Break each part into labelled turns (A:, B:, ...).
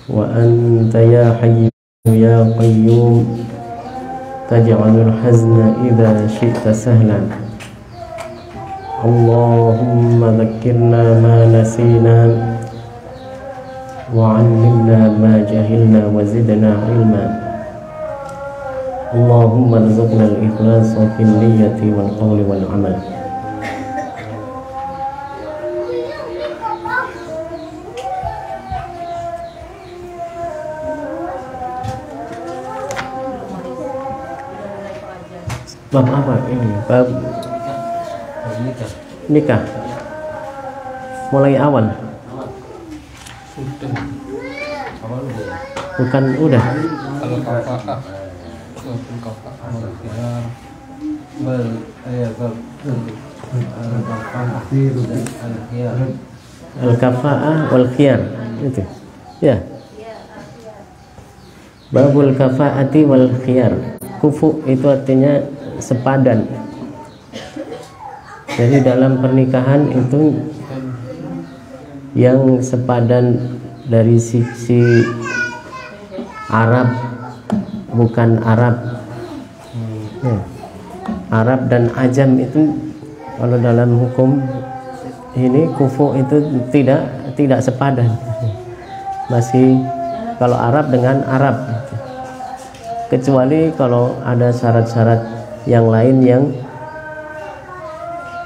A: wa anta ya hayyu ya qayyum taj'alul hazna idza syi'ta sahlan. Allahumma dzakkirna ma nasina wa 'allimna ma jahilna wa zidna ilma. Allahumma rzuqna al-ikhlasa fil niyyati wal qawli wal 'amal. Bab apa ini? Bab nikah. Mulai awal. Bukan udah.
B: Kalau kafa'ah
A: al-kafa'ah wal khiyar itu. Ya. Babul kafa'ati wal khiyar. Kufu itu artinya sepadan. Jadi dalam pernikahan itu yang sepadan dari sisi Arab bukan Arab. Ya. Arab dan Ajam itu kalau dalam hukum ini kufu itu tidak sepadan. Masih kalau Arab dengan Arab. Kecuali kalau ada syarat-syarat yang lain yang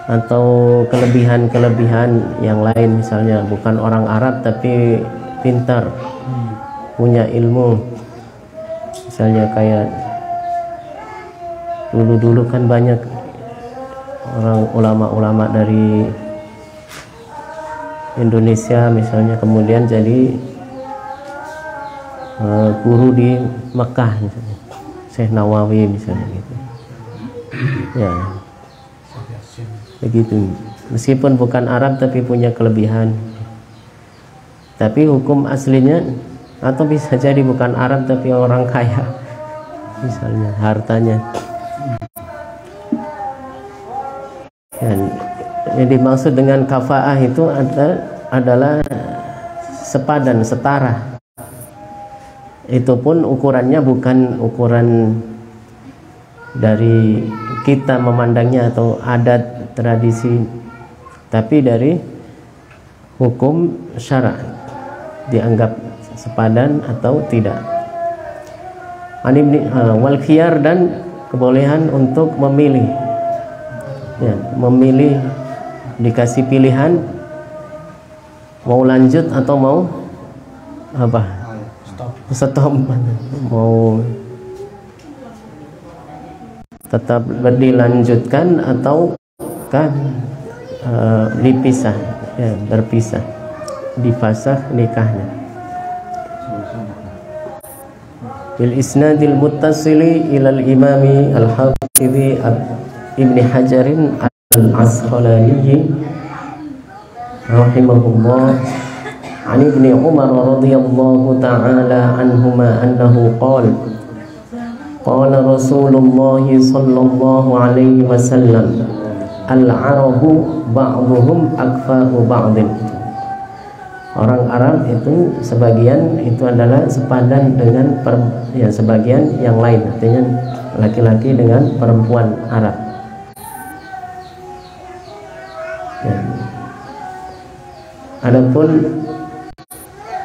A: atau kelebihan-kelebihan yang lain, misalnya bukan orang Arab tapi pintar, punya ilmu, misalnya kayak dulu kan banyak orang ulama-ulama dari Indonesia misalnya kemudian jadi guru di Mekah misalnya, Syekh Nawawi misalnya gitu. Ya, begitu. Meskipun bukan Arab tapi punya kelebihan. Tapi hukum aslinya, atau bisa jadi bukan Arab tapi orang kaya, misalnya hartanya. Dan yang dimaksud dengan kafa'ah itu adalah sepadan, setara. Itu pun ukurannya bukan ukuran dari kita memandangnya atau adat tradisi, tapi dari hukum syara dianggap sepadan atau tidak. Wal khiyar, dan kebolehan untuk memilih. Ya, memilih, dikasih pilihan mau lanjut atau mau apa? Stop. Mau tetap dilanjutkan atau kan dipisah, ya, berpisah, difasakh nikahnya. Bil isnadil muttasili ilal imami al-hafidhi Ibni Hajarin al-Asqalani rahimahullah an Ibni Umar radhiyallahu ta'ala anhuma annahu qala qala Rasulullah sallallahu alaihi wasallam al-arabu ba'duhum akfa'u ba'din. Orang Arab itu sebagian itu adalah sepadan dengan sebagian yang lain, artinya laki-laki dengan perempuan Arab. Ya. Adapun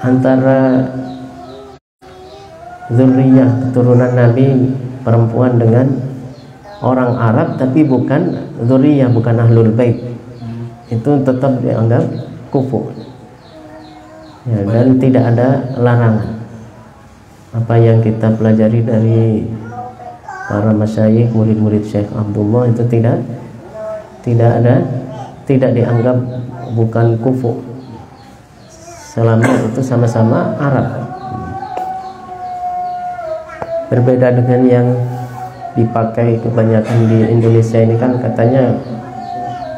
A: antara zuriyah keturunan Nabi perempuan dengan orang Arab tapi bukan zuriyah, bukan ahlul bait, itu tetap dianggap kufu. Ya, dan tidak ada larangan. Apa yang kita pelajari dari para masyayikh, murid-murid Syekh Abdullah itu tidak dianggap bukan kufu selama itu sama-sama Arab. Berbeda dengan yang dipakai kebanyakan di Indonesia ini, kan katanya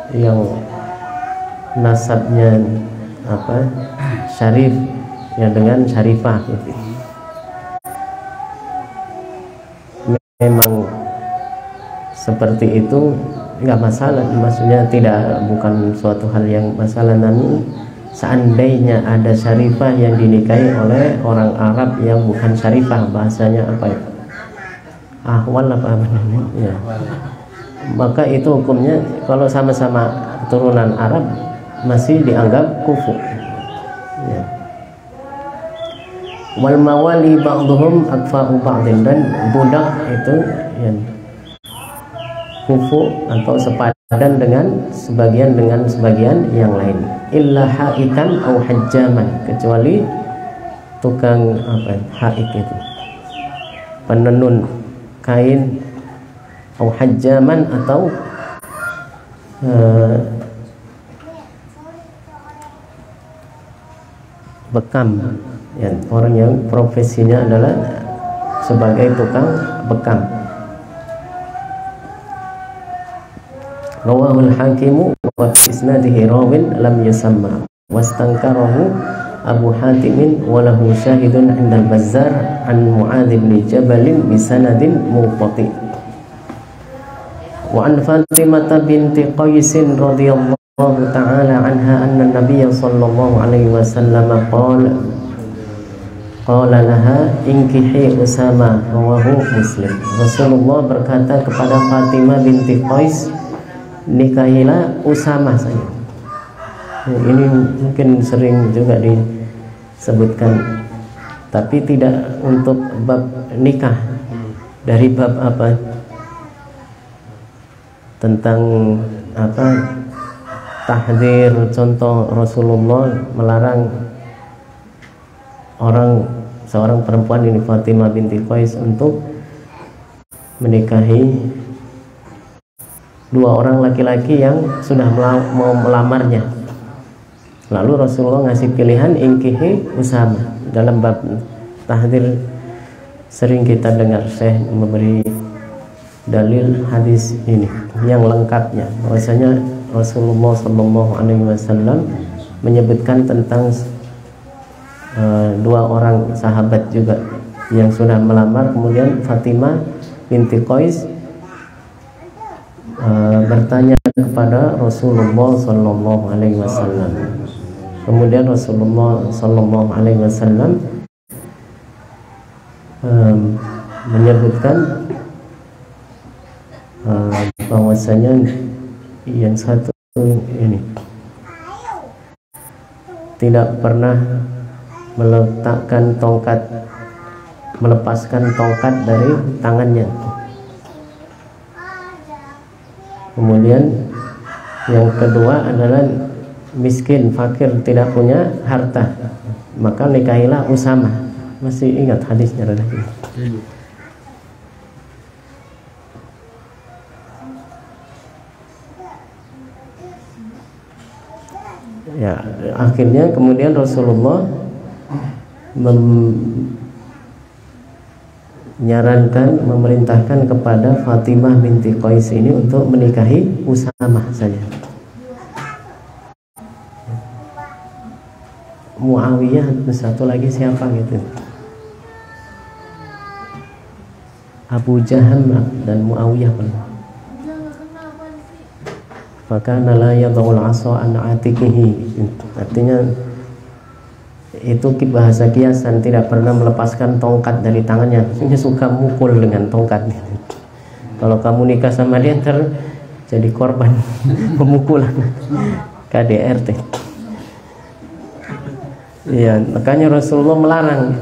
A: yang nasabnya syarif ya dengan syarifah gitu. Memang seperti itu nggak masalah, maksudnya bukan suatu hal yang masalah, namun seandainya ada syarifah yang dinikahi oleh orang Arab yang bukan syarifah, bahasanya apa ya, ahwal apa namanya ya, maka itu hukumnya kalau sama-sama keturunan Arab masih dianggap kufu ya. Wal mawali ba'dhum akfa'u ba'din, dan budak itu yang kufu atau sepadan dengan sebagian yang lain. Illa haikan au hajjaman, kecuali tukang apa, haik itu penenun kain, au hajjaman atau bekam ya, orang yang profesinya adalah sebagai tukang bekam. Rawahul Hakimu wa fi isnadihi rawin lam yusamma wastankarahu Abu Hatim wa lahu syahidun 'inda al-Bazzar an Mu'adz bin Jabal bi sanadin munqati. Wa an Fatimah binti Qais radhiyallahu ta'ala anha anna Nabiy sallallahu alaihi wasallam qala laha inkihi Usama, rawahu Muslim. Rasulullah berkata kepada Fatimah binti Qais, nikahilah Usama saja. Ini mungkin sering juga disebutkan, tapi tidak untuk bab nikah. Dari bab apa? Tentang apa? Tahdzir, contoh Rasulullah melarang seorang perempuan ini Fatimah binti Qais untuk menikahi dua orang laki-laki yang sudah mau melamarnya. Lalu Rasulullah ngasih pilihan ingkihi Usama. Dalam bab tahdzir sering kita dengar Syekh memberi dalil hadis ini yang lengkapnya, bahwasanya Rasulullah sallallahu alaihi wasallam menyebutkan tentang dua orang sahabat juga yang sudah melamar. Kemudian Fatimah binti Qais bertanya kepada Rasulullah sallallahu alaihi wasallam. Kemudian Rasulullah sallallahu alaihi wasallam menyebutkan bahwasanya yang satu ini tidak pernah melepaskan tongkat dari tangannya. Kemudian yang kedua adalah miskin, fakir, tidak punya harta, maka nikahilah Usama. Masih ingat hadisnya tadi? Ya, akhirnya kemudian Rasulullah memerintahkan kepada Fatimah binti Qais ini untuk menikahi Usama saja. Muawiyah satu lagi siapa gitu? Abu Jaham dan Muawiyah pun. Fakana la yadhul 'asa an 'atiqihi. Artinya itu bahasa kiasan, tidak pernah melepaskan tongkat dari tangannya. Dia suka mukul dengan tongkat. Kalau kamu nikah sama dia ntar jadi korban pemukulan KDRT. Iya, makanya Rasulullah melarang.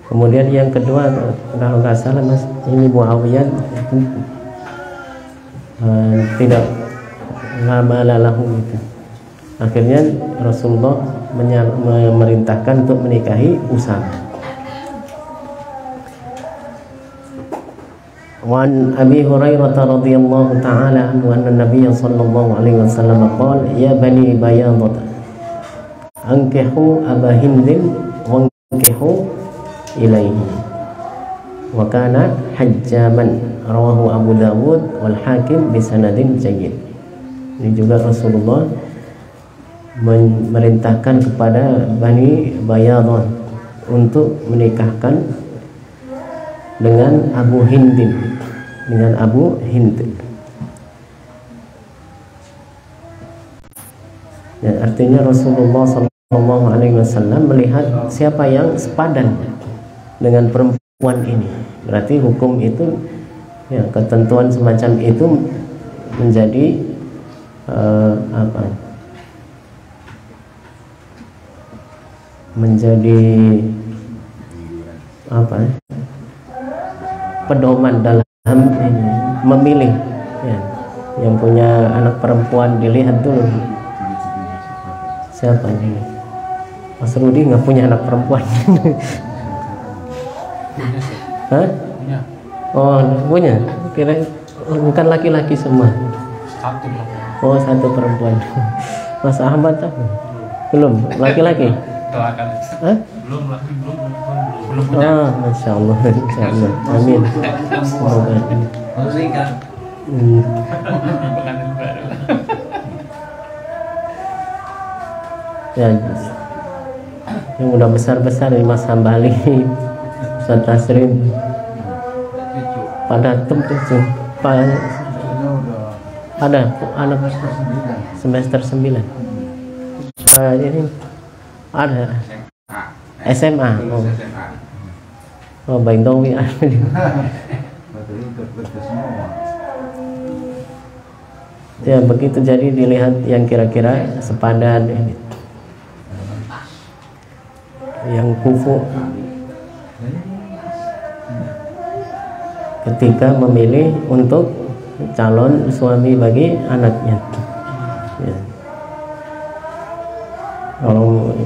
A: Kemudian yang kedua, kalau nggak salah mas, ini Muawiyah tidak ngabalalahu gitu. Akhirnya Rasulullah memerintahkan untuk menikahi Usama. Wan Abi Hurairah radhiyallahu ta'ala anhu anna Nabiy sallallahu alaihi wasallam qala ya bani Bayadah ankihu Aba Hindin wa ankihu ilaihi wa kana hajjaman, rawahu Abu Dawud wal Hakim bi sanadin jayyid. Ini juga Rasulullah memerintahkan kepada Bani Bayadah untuk menikahkan dengan Abu Hindin, dengan Abu Hind. Ya, artinya Rasulullah SAW melihat siapa yang sepadan dengan perempuan ini. Berarti hukum itu, ya, ketentuan semacam itu menjadi menjadi pedoman dalam ini, memilih, ya. Yang punya anak perempuan dilihat dulu siapa ini. Mas Rudi nggak punya anak perempuan. Hah? Oh, punya. Kira bukan laki-laki semua. Oh, satu perempuan. Mas Ahmad belum laki-laki. Hah? Belum. Ah, Masya Allah. Amin. Semoga. Ya, yang udah besar-besar nih, Mas Hambali, Ustaz Tasrim, pada tuh ada anak semester 9. Ini ada SMA. Oh, Baik Dowi. Ya, begitu, jadi dilihat yang kira-kira sepadan, yang kufu ketika memilih untuk calon suami bagi anaknya. Ya. Kalau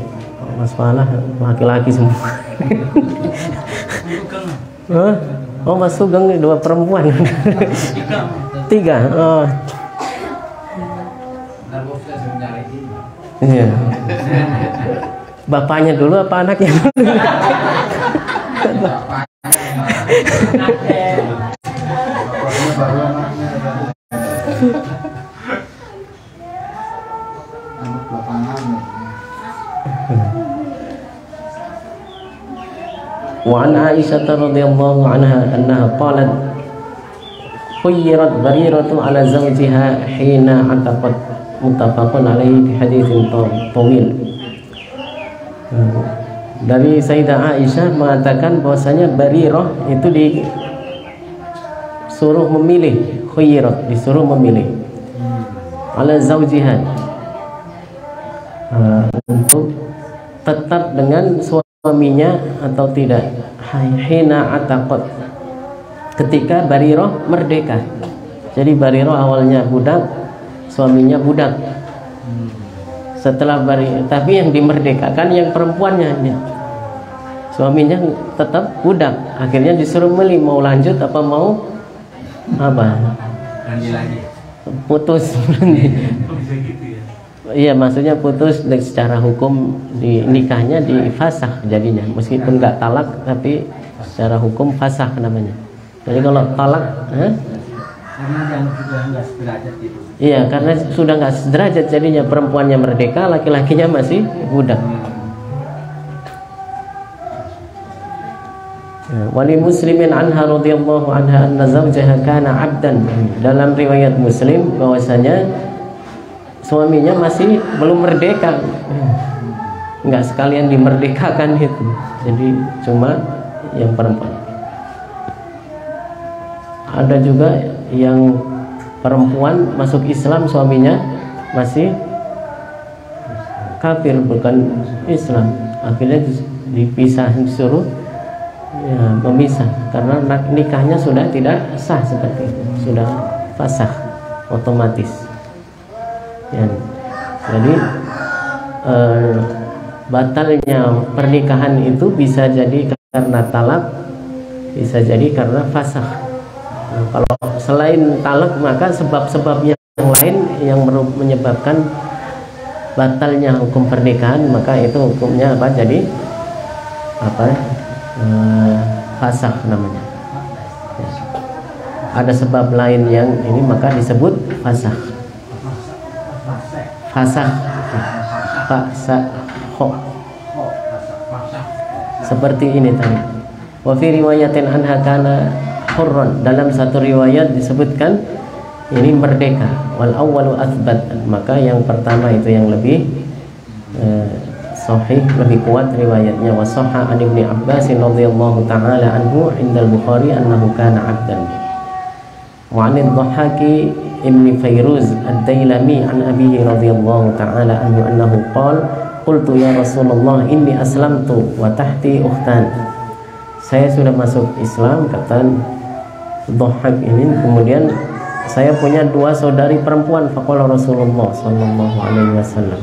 A: Mas Falah laki-laki semua. Oh, Mas Sugeng 2 perempuan. 3. Oh. Iya. Bapaknya dulu apa anaknya dulu? Wa an Aisyah radhiyallahu anha annaha qalat khuyyirat Bariratu ala zawjiha hina ataqat, muttafaqun alaihi fi haditsin tawil. Dari Sayyidah Aisyah mengatakan bahwasanya Barirah itu disuruh memilih, khuyyirat, disuruh memilih ala zawjiha, untuk tetap dengan suaminya atau tidak, hina ataqat, ketika Barirah merdeka. Jadi Barirah awalnya budak, suaminya budak. Setelah tapi yang dimerdekakan yang perempuannya, suaminya tetap budak. Akhirnya disuruh milih mau lanjut apa mau putus. Iya, maksudnya putus secara hukum, di nikahnya difasakh jadinya, meskipun nggak talak tapi secara hukum fasakh namanya. Jadi kalau talak,
B: karena sudah nggak sederajat itu.
A: Iya, karena sudah nggak sederajat jadinya, perempuannya merdeka, laki-lakinya masih budak. Wali Muslimin anha radhiyallahu anha anna zawjaha kana 'abdan. Dalam riwayat Muslim bahwasanya suaminya masih belum merdeka, nggak sekalian dimerdekakan itu, jadi cuma yang perempuan. Ada juga yang perempuan masuk Islam, suaminya masih kafir, bukan Islam. Akhirnya dipisah, disuruh memisah, karena nikahnya sudah tidak sah seperti itu, sudah fasakh otomatis. Ya. Jadi batalnya pernikahan itu bisa jadi karena talak, bisa jadi karena fasakh. Kalau selain talak, maka sebab-sebab yang lain yang menyebabkan batalnya hukum pernikahan, maka itu hukumnya apa? Jadi fasakh namanya. Ya. Ada sebab lain yang ini, maka disebut fasakh. Fasakh. Seperti ini tadi. Wa fi riwayatin anha kana hurran, dalam satu riwayat disebutkan ini merdeka. Wal awwalu athbat, maka yang pertama itu yang lebih sahih, lebih kuat riwayatnya. Wa sahha an Ibnu Abbas radhiyallahu taala anhu indal Bukhari annahu kana 'abdan. Wa 'an ad-Dhahhaki ibn Fayruz ad-Dailami an abihi radhiyallahu taala anhu annahu qala qultu ya Rasulullah inni aslamtu wa tahti ukhtan. Saya sudah masuk Islam, kata Dhahhak ini, kemudian saya punya dua saudari perempuan. Faqala Rasulullah sallallahu alaihi wasallam,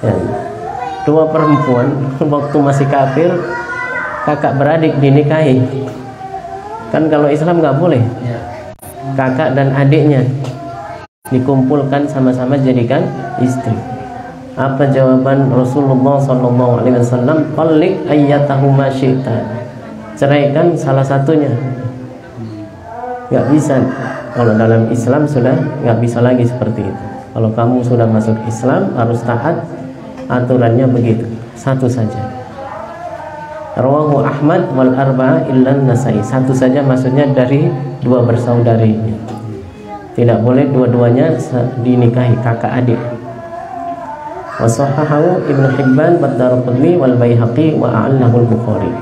A: ya, dua perempuan waktu masih kafir, kakak beradik dinikahi. Kan kalau Islam nggak boleh, kakak dan adiknya dikumpulkan sama-sama jadikan istri. Apa jawaban Rasulullah sallallahu alaihi wasallam? Talliq ayyatahuma syi'ta, ceraikan salah satunya. Nggak bisa, kalau dalam Islam sudah nggak bisa lagi seperti itu. Kalau kamu sudah masuk Islam harus taat, aturannya begitu, satu saja. Rawahu Ahmad wal arba'ah illan Nasai, satu saja maksudnya dari dua bersaudarinya. Tidak boleh dua-duanya dinikahi, kakak adik. Wa sahahahu Ibnu Hibban wa Darqutni wal Baihaqi wa a'allahu al-Bukhari.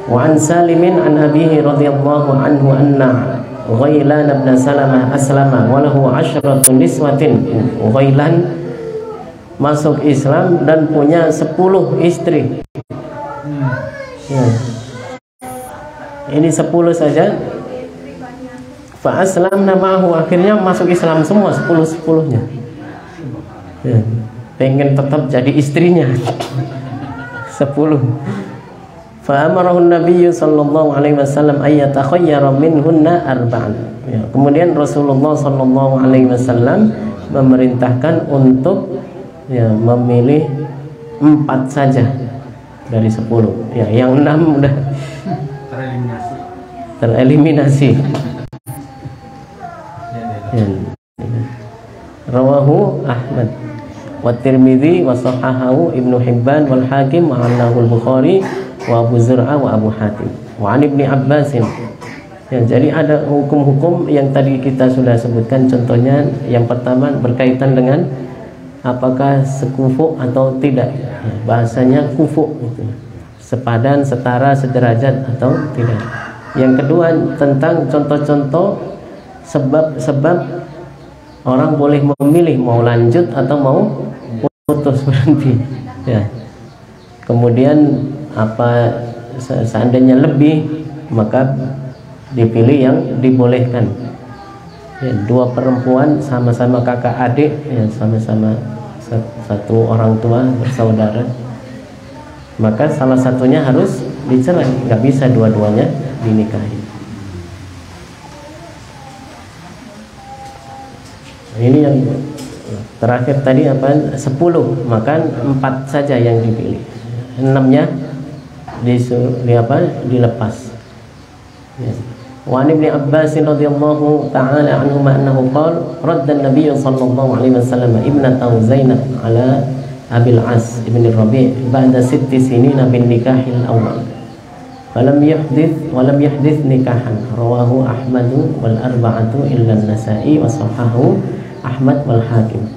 A: Wa an Salimin an abihi radhiyallahu anhu anna Ghailan ibn Salamah aslama wa lahu 'ashratu niswatin. Ghailan masuk Islam dan punya 10 istri. Ya. Ini 10 saja. Fa aslamna ma'ahu, akhirnya masuk Islam semua 10-10-nya. Ya. Pengen tetap jadi istrinya 10. Fa amarahu an-nabiy sallallahu alaihi wasallam ay yatakhayyara minhunna arba'an. Ya. Kemudian Rasulullah sallallahu alaihi wasallam memerintahkan untuk memilih 4 saja dari 10. Ya, yang 6 udah tereliminasi. Ya. Rawahu Ahmad wa Tirmidzi wa sahahahu Ibnu Hibban wal Hakim wa annahu al-Bukhari wa Abu Zur'ah wa Abu Hatim wa an Ibni Abbas. Ya, jadi ada hukum-hukum yang tadi kita sudah sebutkan. Contohnya yang pertama berkaitan dengan apakah sekufu atau tidak. Ya, bahasanya kufu itu sepadan, setara, sederajat atau tidak. Yang kedua tentang contoh-contoh sebab orang boleh memilih mau lanjut atau mau putus, berhenti. Ya. Kemudian apa seandainya lebih maka dipilih yang dibolehkan. Ya, 2 perempuan sama-sama kakak adik, ya, sama-sama satu orang tua bersaudara, maka salah satunya harus dicerai, nggak bisa dua-duanya dinikahi. Ini yang terakhir tadi apa? 10, maka 4 saja yang dipilih, 6-nya dilepas. Ya. Wa an Ibnu Abbas radhiyallahu ta'ala anhuma annahu qala radda an-nabiy sallallahu alaihi wasallam ibnatahu Zainab ala Abil As ibn Rabi' ba'da 6 sinin bin nikahil awal. Falam yahdith nikahan. Rawahu Ahmad wal arba'atu illa an-Nasa'i wa sahahahu Ahmad wal Hakim.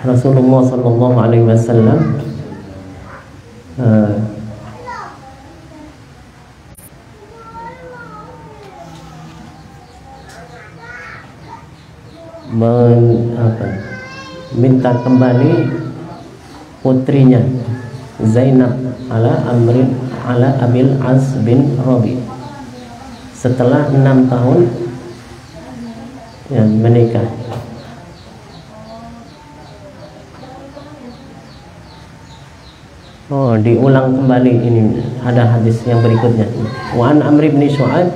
A: Rasulullah sallallahu alaihi wasallam minta kembali putrinya Zainab ala Abil As bin Rabi setelah 6 tahun menikah. Diulang kembali, ini ada hadis yang berikutnya. Wa an Amr bin Shu'aib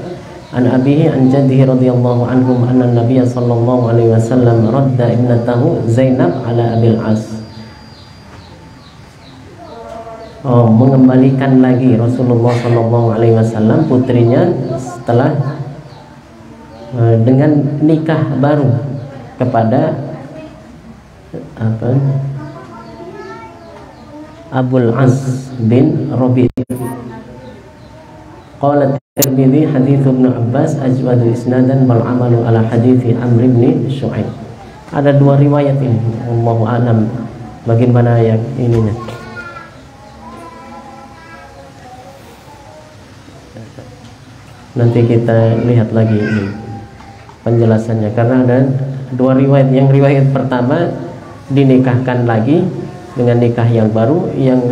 A: an abihi an jaddihi radhiyallahu anhum anna Nabiy sallallahu alaihi wasallam radda ibnatahu Zainab ala Abil As. Mengembalikan lagi Rasulullah sallallahu alaihi wasallam putrinya setelah dengan nikah baru kepada Abul As bin Rabi'. Qala Tirmidzi hadits Ibnu Abbas ajwadu isnadan wal amalu ala hadithi Amr bin Syu'aib. Ada dua riwayat ini, wallahu alam bagaimana yang ininya. Nanti kita lihat lagi ini penjelasannya, karena ada dua riwayat. Yang riwayat pertama dinikahkan lagi dengan nikah yang baru, yang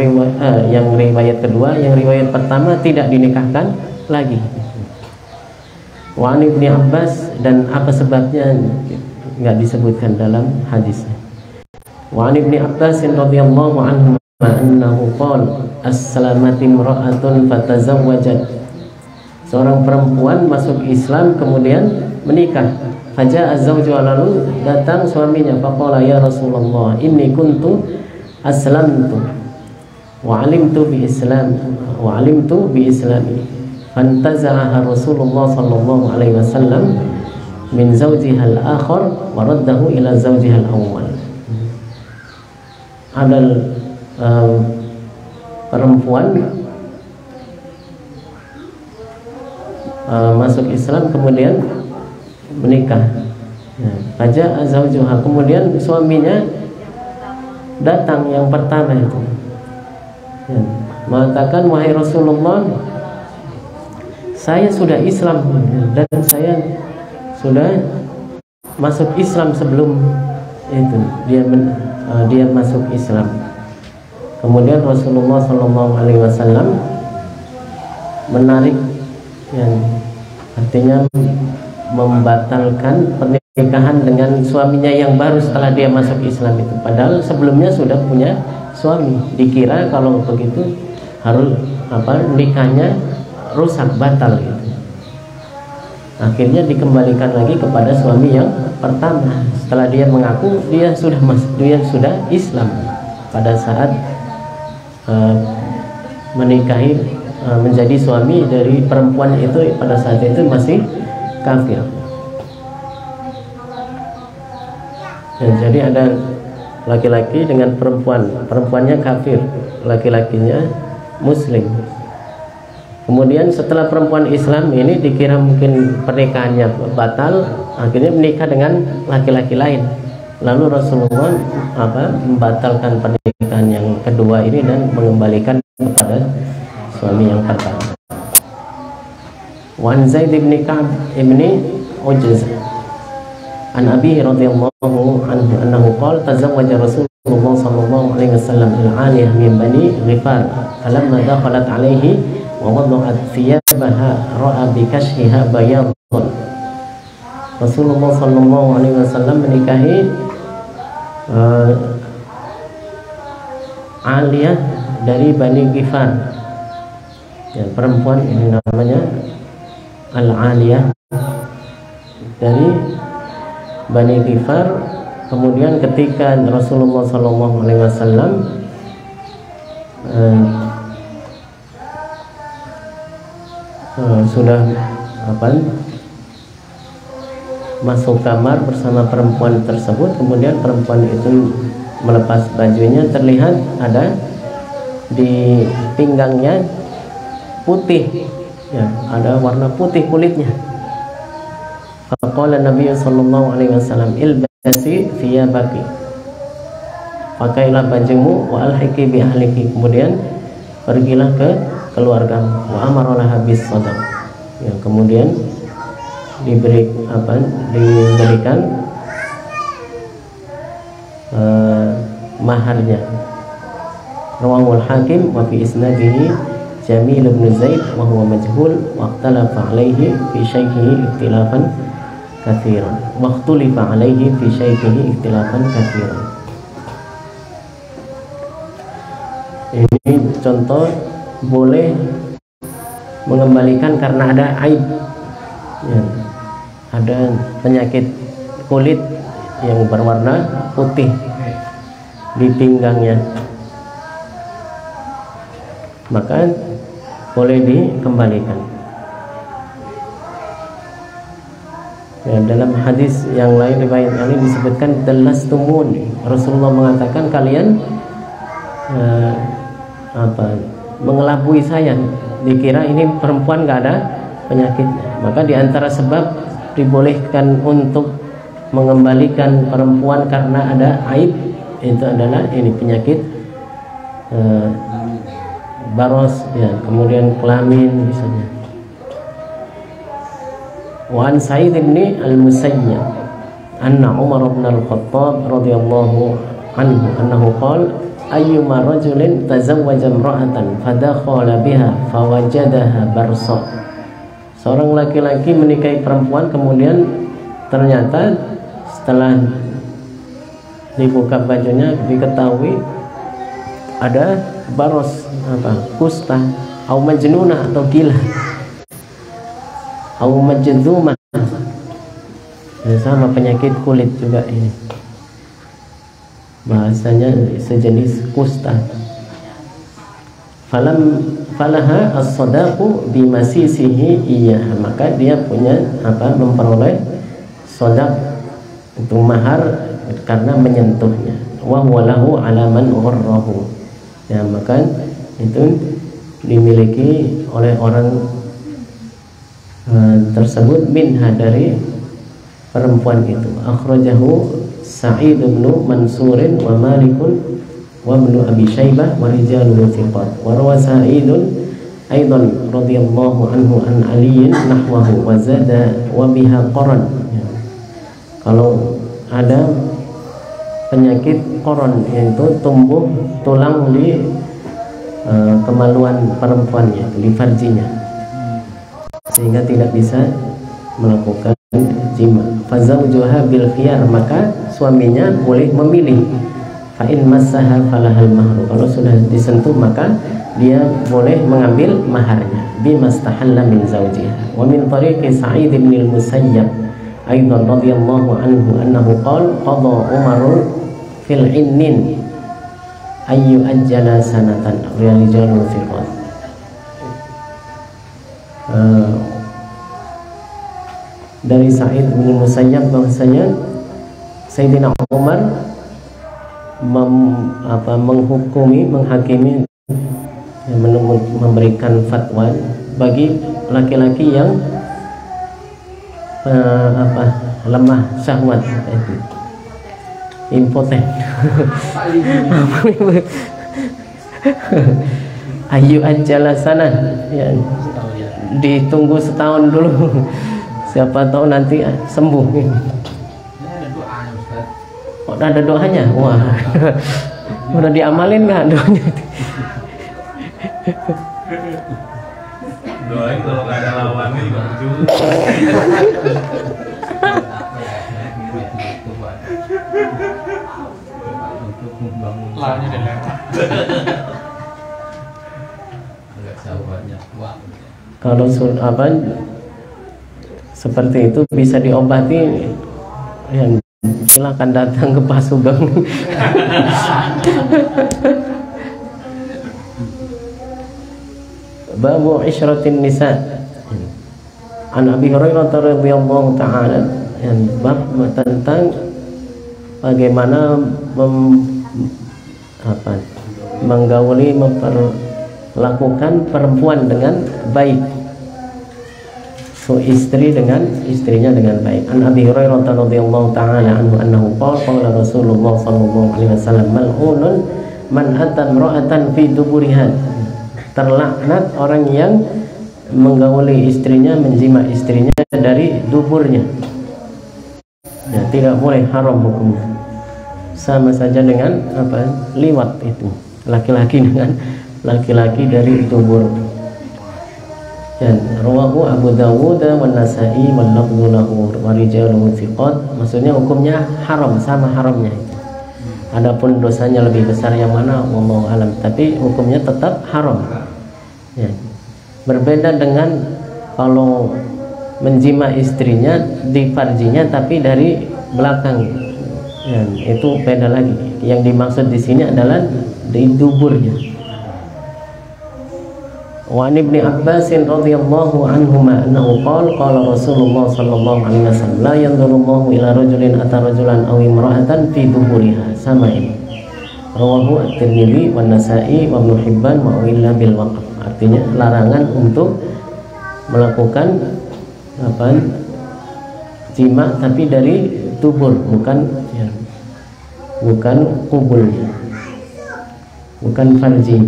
A: riwayat kedua, yang riwayat pertama tidak dinikahkan lagi. Wa an Ibnu Abbas, dan apa sebabnya nggak disebutkan dalam hadisnya. Wa an Ibnu Abbas radhiyallahu anhu annahu qala as-salamat imra'atun fatazawwajat. Seorang perempuan masuk Islam kemudian menikah. Faja az-zawju, lalu datang suaminya, faqala ya Rasulullah inni kuntu aslamtu wa alimtu bi islami fantaza'aha Rasulullah sallallahu alaihi wasallam min zawjiha al-akhar wa raddahu ila zawjiha al-awwal. Ada perempuan masuk Islam kemudian menikah. Faja az-zawjuha, kemudian suaminya datang yang pertama itu, mengatakan, wahai Rasulullah, saya sudah Islam dan saya sudah masuk Islam sebelum itu dia masuk Islam. Kemudian Rasulullah SAW menarik, artinya membatalkan pernikahan dengan suaminya yang baru setelah dia masuk Islam itu. Padahal sebelumnya sudah punya suami. Dikira kalau begitu harus nikahnya rusak, batal gitu. Akhirnya dikembalikan lagi kepada suami yang pertama. Setelah dia mengaku dia sudah Islam pada saat menikahi, menjadi suami dari perempuan itu. Pada saat itu masih kafir. Jadi ada laki-laki dengan perempuan, perempuannya kafir, laki-lakinya muslim. Kemudian setelah perempuan Islam ini dikira mungkin pernikahannya batal, akhirnya menikah dengan laki-laki lain. Lalu Rasulullah membatalkan pernikahan yang kedua ini dan mengembalikan kepada suami yang pertama. Wan Zaid bin Ka'ab bin Ujz an Abi radhiyallahu anhu annahu qala tazawwaja Rasulullah sallallahu alaihi wasallam al-'aliyah min bani Ghifar falamma dakhalat alaihi wa wada'at thiyabaha ra'a bi kashfiha bayadun. Rasulullah sallallahu alaihi wasallam menikahi Aliyah dari Bani Ghifar. Perempuan ini namanya Al-Aliyah dari Bani Ghifar. Kemudian ketika Rasulullah SAW sudah masuk kamar bersama perempuan tersebut, kemudian perempuan itu melepas bajunya, terlihat ada di pinggangnya putih, ada warna putih kulitnya. Faqala Nabi sallallahu alaihi wasallam ilbasi thiyabaki, pakailah bajumu, wa alhiqi bi ahliki, kemudian pergilah ke keluargamu, wa amaralah habis sadaq, kemudian diberikan maharnya. Rawahul Hakim wa fi isnadihi Jamil bin Zaid wa huwa majhul wa ikhtalafa alaihi fi shaykhihi ikhtilafan katsiran. Wa ikhtalafa alaihi fi shaykhihi ikhtilafan katsiran. Ini contoh boleh mengembalikan karena ada aib, ada penyakit kulit yang berwarna putih di pinggangnya, maka boleh dikembalikan. Dalam hadis yang lain, riwayat yang lain disebutkan dalastumun, Rasulullah mengatakan kalian mengelabui saya, dikira ini perempuan nggak ada penyakitnya. Maka diantara sebab dibolehkan untuk mengembalikan perempuan karena ada aib itu adalah ini penyakit baros ya, kemudian kelamin misalnya. Wa an Sa'id bin al-Musayyab anna Umar bin al-Khattab radhiyallahu anhu annahu qala ayyuma rajulin tazawwaja imra'atan fadakhala biha fawajadaha barsa. Seorang laki-laki menikahi perempuan kemudian ternyata setelah dibuka bajunya diketahui ada baros, kusta, au majnunah atau gila, au majdumah, sama penyakit kulit juga ini, bahasanya sejenis kusta. Falaha as-sadaqu bimasisihi iya, maka dia punya memperoleh sadaq itu mahar karena menyentuhnya. Wa huwa lahu ala man gharrahu, ya, maka itu dimiliki oleh orang tersebut minha dari perempuan itu. Akhrajahu Sa'id bin Mansur wa Malikun wa ibnu Abi Syaibah wa rijaluhu thiqat. Wa rawa Sa'idun aidan radhiyallahu anhu an Ali nahwahu wa zada wa biha qaran. Ya. Kalau ada penyakit koron, yaitu tumbuh tulang di kemaluan perempuannya, di farjinya, sehingga tidak bisa melakukan jima. Fazaujuha bil khiyar, maka suaminya boleh memilih. Fa in massaha falahal mahru, kalau sudah disentuh maka dia boleh mengambil maharnya. Bimastahalla min zawjiha. Wa min tariqi Sa'id bin al-Musayyab aidan radhiyallahu anhu annahu qala qada Umar fil innin ayyu ajjala sanatan rijalun thiqat. Dari Sa'id bin Musayyab bahwasanya Sayyidina Umar menghakimi, memberikan fatwa bagi laki-laki yang lemah syahwat, impoten. Ayu ajala sana, ya, ditunggu setahun dulu, siapa tahu nanti sembuh. Oh, ada doanya, wah, udah diamalin nggak doanya?
C: Doain kalau nggak ada lawannya juga. Lawannya dan
A: kalau seperti itu bisa diobati, ya, silakan datang ke Pak Sugeng. Babu isyratin nisa. An Abi Hurairah radhiyallahu ta'ala, yang bab tentang bagaimana menggauli, memperlakukan perempuan dengan baik, istri dengan istrinya dengan baik. An Abi Hurairah radhiyallahu ta'ala anhu annahu qala Rasulullah sallallahu alaihi wasallam mal'unun man ata imra'atan fi duburiha. Terlaknat orang yang menggauli istrinya, menjima istrinya dari duburnya. Ya, tidak boleh, haram hukumnya. Sama saja dengan liwat itu, laki-laki dengan laki-laki dari dubur. Dan rawahu Abu Dawud wa Nasa'i wal lafdhu lahu wa rijaluhu thiqat. Maksudnya hukumnya haram, sama haramnya itu. Adapun dosanya lebih besar yang mana, wallahu alam, tapi hukumnya tetap haram. Ya. Berbeda dengan kalau menjima istrinya di farjinya tapi dari belakang. Ya, itu beda lagi. Yang dimaksud di sini adalah di duburnya. Wa an Ibnu Abbas radhiyallahu anhuma annahu qala Rasulullah sallallahu alaihi wasallam la yanzurullahu ila rajulin ata rajulan aw imra'atan fi duburiha. Sama ini. Rawahu At-Tirmidzi wan Nasa'i wa Ibnu Hibban wa illa bil waqf. Artinya larangan untuk melakukan jima tapi dari tubur, bukan kubul, bukan farji.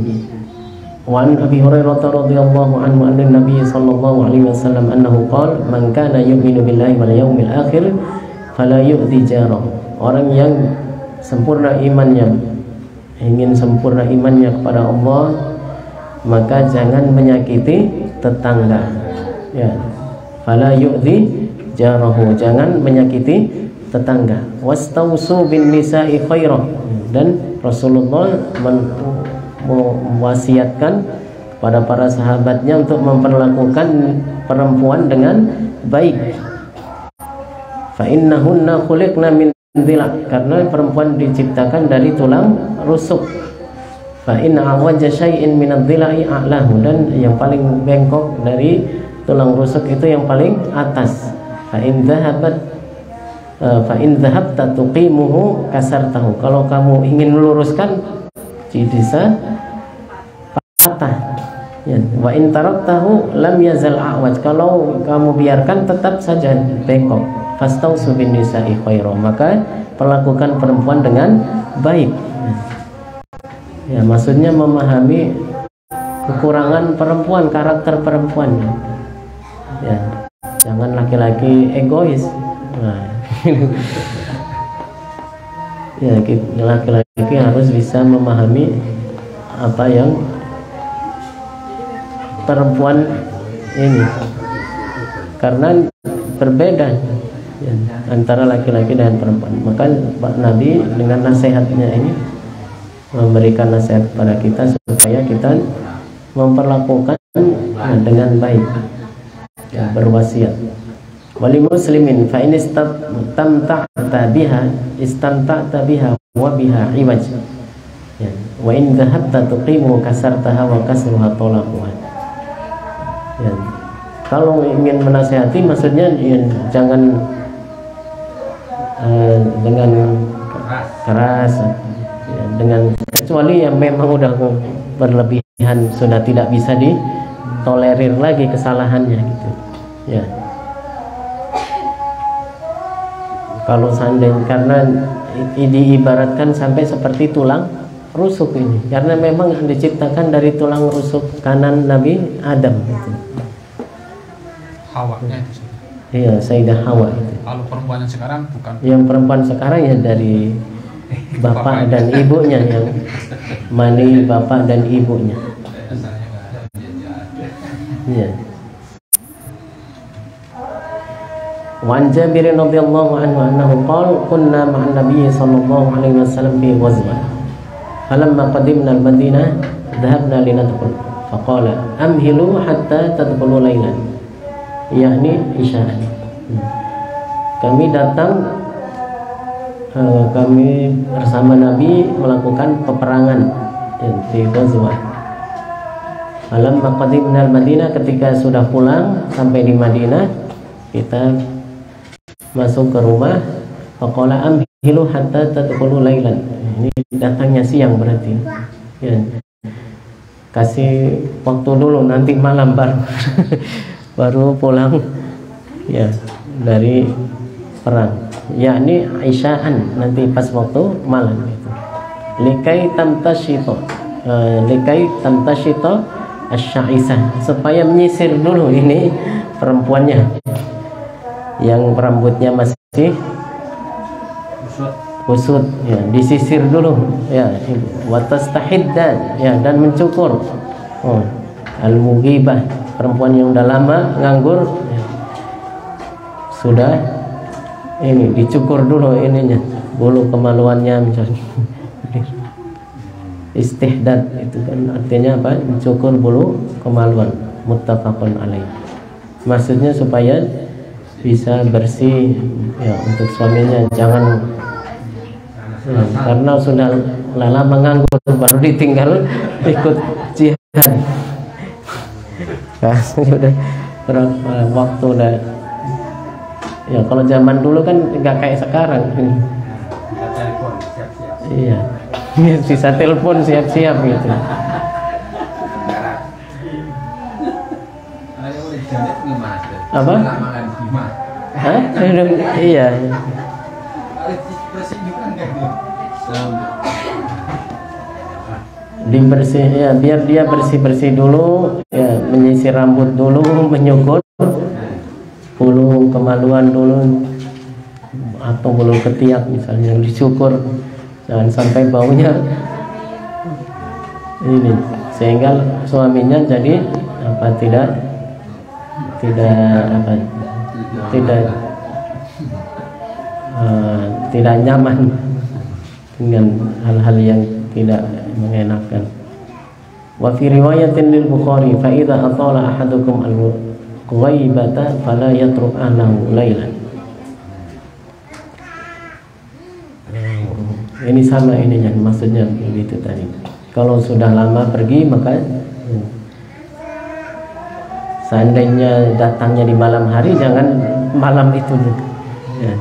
A: Wa an Abi Hurairah radhiyallahu anhu anna Nabi sallallahu alaihi wasallam annahu qala man kana yu'minu billahi wal yawmil akhir fala yu'dhi jarahu. Orang yang sempurna imannya, ingin sempurna imannya kepada Allah, maka jangan menyakiti tetangga. Ya, fala yu'dhi jarahu, jangan menyakiti tetangga. Wastausu bin nisa'i khairah, dan Rasulullah mewasiatkan pada para sahabatnya untuk memperlakukan perempuan dengan baik. Fa innahunna khuliqna min dhila, karena perempuan diciptakan dari tulang rusuk. Fa inna awajja syai'in min adh-dhila'i a'lahu, dan yang paling bengkok dari tulang rusuk itu yang paling atas. Fa in dhahabta tuqimuhu kasartahu, kalau kamu ingin meluruskan bisa patah. Ya. Wa in taraktahu lam yazal a'waj, kalau kamu biarkan tetap saja bengkok. Fastausu bin nisa'i khairah, maka perlakukan perempuan dengan baik. Ya, maksudnya memahami kekurangan perempuan, karakter perempuan. Ya, jangan laki-laki egois. Nah, ya, laki-laki harus bisa memahami apa yang perempuan ini, karena berbeda ya, antara laki-laki dan perempuan. Maka Nabi dengan nasihatnya ini memberikan nasihat kepada kita supaya kita memperlakukan dengan baik, ya, berwasiat. Wali muslimin fa in istamta'ta biha wa biha iwaj, ya, wa in dhahabta tuqimu kasartaha wa kasruha talaquha. Ya, kalau ingin menasihati maksudnya ya, jangan dengan keras ya, dengan, kecuali yang memang udah berlebihan, sudah tidak bisa ditolerir lagi kesalahannya gitu ya. Kalau seandainya, karena diibaratkan sampai seperti tulang rusuk ini, karena memang diciptakan dari tulang rusuk kanan Nabi Adam gitu.
C: Hawanya itu.
A: Iya, Sayyidah Hawa itu.
C: Kalau perempuan yang sekarang bukan. Yang
A: perempuan sekarang ya dari bapak dan ibunya, yang mani bapak dan ibunya. Iya. Wa an Jabir radhiyallahu anhu annahu qala kunna ma'an nabiy sallallahu alaihi wasallam fi ghazwah. Falamma qadimna al-Madinah dhahabna linadkhul. Faqala amhilu hatta tadkhulu lailan. Yakni isya'an. Kami datang, kami bersama Nabi melakukan peperangan di ghazwah. Falamma qadimna al-Madinah, ketika sudah pulang sampai di Madinah, kita masuk ke rumah. Faqala amhilu hatta tadkhulu lailan. Ini datangnya siang berarti ya. Kasih waktu dulu, nanti malam baru pulang ya dari perang, yakni isya'an, nanti pas waktu malam itu. Likai tamtashito asy-sya'isah, supaya menyisir dulu ini perempuannya yang rambutnya masih kusut ya, disisir dulu ya, watastahiddan ya, dan mencukur. Al-mughibah, perempuan yang udah lama nganggur ya, sudah ini dicukur dulu ininya, bulu kemaluannya misalnya. Istihdad itu kan artinya apa? Mencukur bulu kemaluan. Muttafaqun alaih. Maksudnya supaya bisa bersih ya untuk suaminya, jangan ya, karena sudah lama nganggur baru ditinggal ikut jihad. Nah, sudah waktu udah ya, kalau zaman dulu kan nggak kayak sekarang. Iya. Sisa telepon siap-siap gitu. Apa? Hah? Iya. Dibersih ya, biar dia bersih-bersih dulu ya, menyisir rambut dulu, menyukur bulu kemaluan dulu atau bulu ketiak misalnya dicukur, jangan sampai baunya ini, sehingga suaminya jadi apa tidak nyaman dengan hal-hal yang tidak mengenakan. Wa fi riwayatin lil Bukhari fa idza atala ahadukum al-ghaibata fala yatruk ahlahu lailan. Ini sama ininya, maksudnya begitu tadi. Kalau sudah lama pergi maka seandainya datangnya di malam hari, jangan malam itu juga. Ya.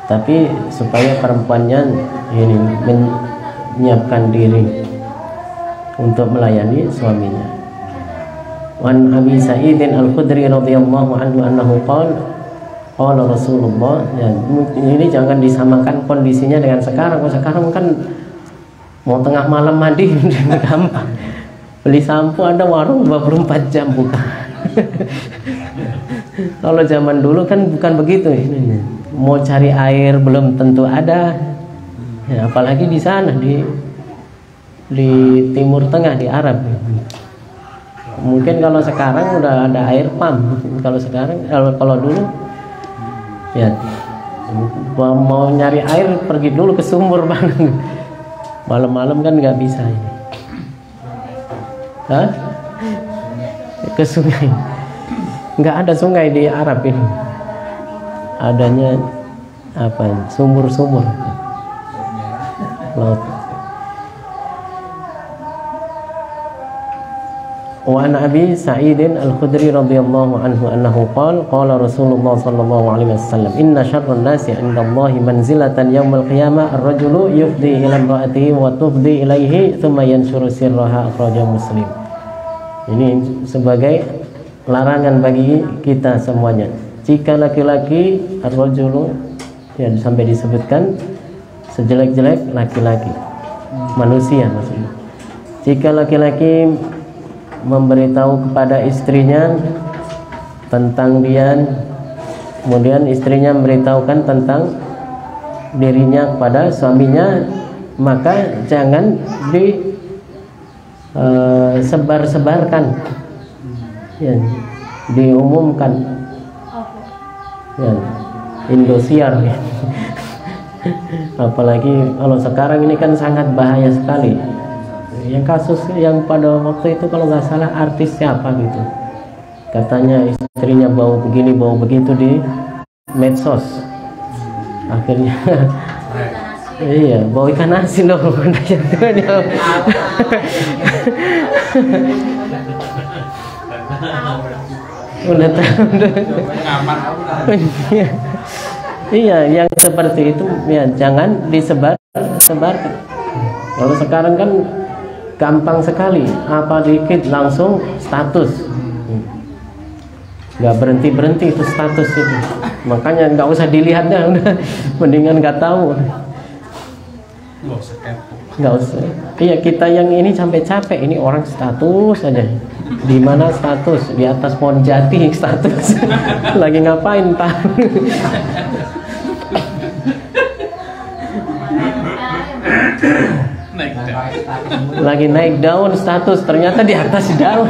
A: Tapi supaya perempuannya ini menyiapkan diri untuk melayani suaminya. Wan Abi Sa'idin Al-Khudri radhiyallahu anhu annahu qala Rasulullah, ya, ini jangan disamakan kondisinya dengan sekarang. Sekarang kan mau tengah malam mandi gampang. Beli sampo ada warung 24 jam buka. Kalau zaman dulu kan bukan begitu. Mau cari air belum tentu ada. Ya, apalagi di sana di Timur Tengah, di Arab. Mungkin kalau sekarang udah ada air pump. Kalau sekarang, kalau dulu ya mau nyari air pergi dulu ke sumur malam-malam kan nggak bisa ini. Hah? Ke sungai. Nggak ada sungai di Arab ini. Adanya apa? Sumur-sumur. Laut. Wa an Abi Sa'idin Al-Khudri radhiyallahu anhu annahu qala Rasulullah sallallahu alaihi wasallam inna syarran nasi 'inda Allahi manzilatan yaumil qiyamah ar-rajulu yufdi ila imra'atihi wa tufdi ilaihi thumma yanshuru sirraha, akhrajahu Muslim. Ini sebagai larangan bagi kita semuanya. Jika laki-laki ar-rajulu, ya sampai disebutkan sejelek-jelek laki-laki, manusia maksudnya. Jika laki-laki memberitahu kepada istrinya tentang dia, kemudian istrinya memberitahukan tentang dirinya kepada suaminya, maka jangan disebar-sebarkan, ya, diumumkan, ya, Indosiar, ya. Apalagi kalau sekarang ini kan sangat bahaya sekali. Yang kasus yang pada waktu itu kalau nggak salah artis siapa gitu, katanya istrinya bau begini bau begitu di medsos, akhirnya iya bau ikan asin dong. Udah tahu. Iya, yang seperti itu ya jangan disebarkan. Kalau sekarang kan gampang sekali, apa dikit langsung status, nggak berhenti itu status itu. Makanya nggak usah dilihatnya, udah mendingan nggak tahu. Nggak usah. Iya, kita yang ini sampai capek, ini orang status aja. Di mana status? Di atas pohon jati status. Lagi ngapain tahu? Lagi naik daun status, ternyata di atas daun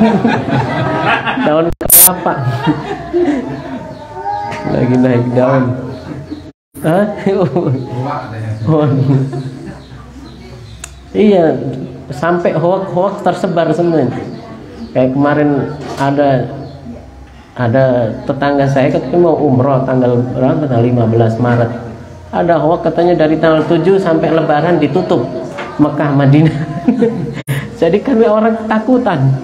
A: daun apa? Lagi naik daun. Hah? Iya, sampai hoax tersebar semuanya. Kayak kemarin ada tetangga saya ketika mau umroh tanggal berapa? Tanggal 15 Maret. Ada hoax katanya dari tanggal 7 sampai Lebaran ditutup Mekah Madinah. Jadi kan orang ketakutan.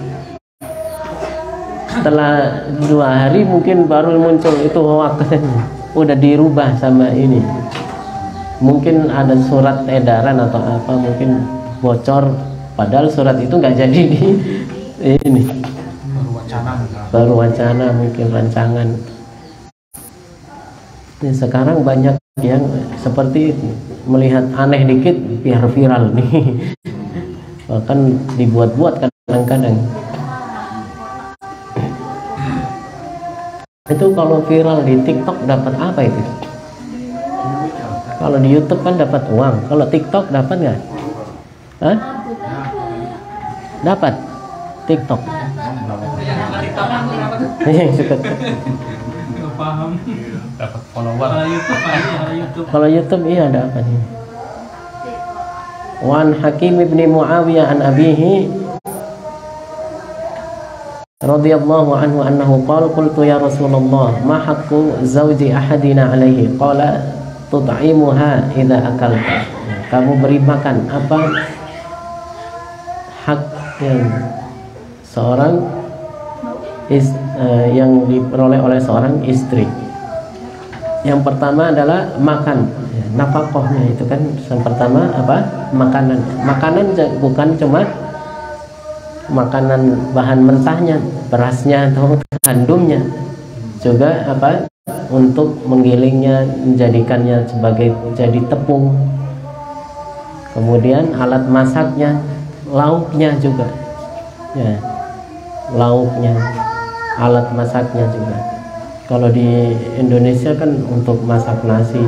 A: Setelah 2 hari mungkin baru muncul itu hoax katanya. Udah dirubah sama ini. mungkin ada surat edaran atau apa, mungkin bocor, padahal surat itu nggak jadi di ini, baru wacana mungkin rancangan. Ini sekarang banyak yang seperti itu, melihat aneh dikit biar viral nih, bahkan dibuat-buat kadang-kadang. Itu kalau viral di TikTok dapat apa itu? Kalau di YouTube kan dapat uang, kalau TikTok dapat nggak? Hah? Dapat TikTok. Suka.
B: Paham.
C: Dapat follower.
B: Kalau YouTube
A: Kalau YouTube iya dapat. Wan Hakim ibni Muawiyah an abihi radhiyallahu anhu annahu qala qultu ya Rasulullah ma haqqu zawji ahadina alaihi qala tut'imuha idza akalta. Kamu beri makan apa hak yang seorang yang diperoleh oleh seorang istri. Yang pertama adalah makan, nafkahnya itu kan yang pertama apa? Makanan. Makanan bukan cuma makanan bahan mentahnya, berasnya atau gandumnya, juga apa? Untuk menggilingnya, menjadikannya sebagai jadi tepung. Kemudian alat masaknya, lauknya juga, ya, lauknya, alat masaknya juga. Kalau di Indonesia kan untuk masak nasi,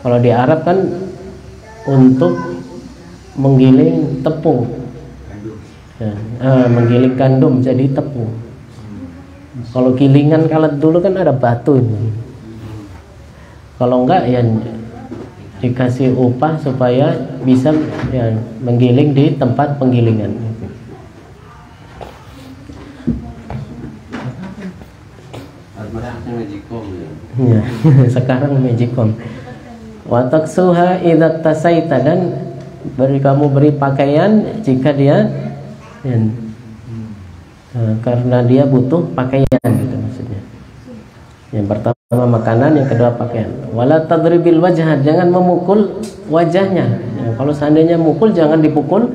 A: kalau di Arab kan untuk menggiling tepung, ya, menggiling gandum jadi tepung. Kalau gilingan kalet dulu kan ada batu ini. Kalau enggak ya dikasih upah supaya bisa ya, menggiling di tempat penggilingan. Ya, sekarang magicom. Wa taksuha idza tasaita, dan kamu beri pakaian jika dia ya, karena dia butuh pakaian gitu maksudnya. Yang pertama makanan, yang kedua pakaian. Wala tadribil wajha, jangan memukul wajahnya. Ya, kalau seandainya mukul jangan dipukul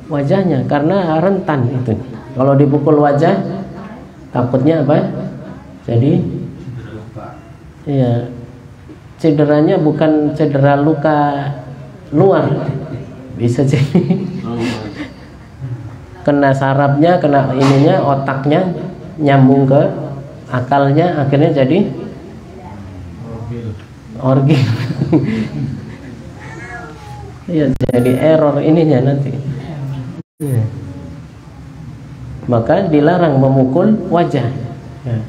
A: wajahnya karena rentan itu. Kalau dipukul wajah takutnya apa? Jadi iya, cederanya bukan cedera luka luar, bisa jadi kena sarafnya, kena ininya, otaknya nyambung ke akalnya, akhirnya jadi orgil. Iya, jadi error ininya nanti. Ya. Maka dilarang memukul wajah. Ya.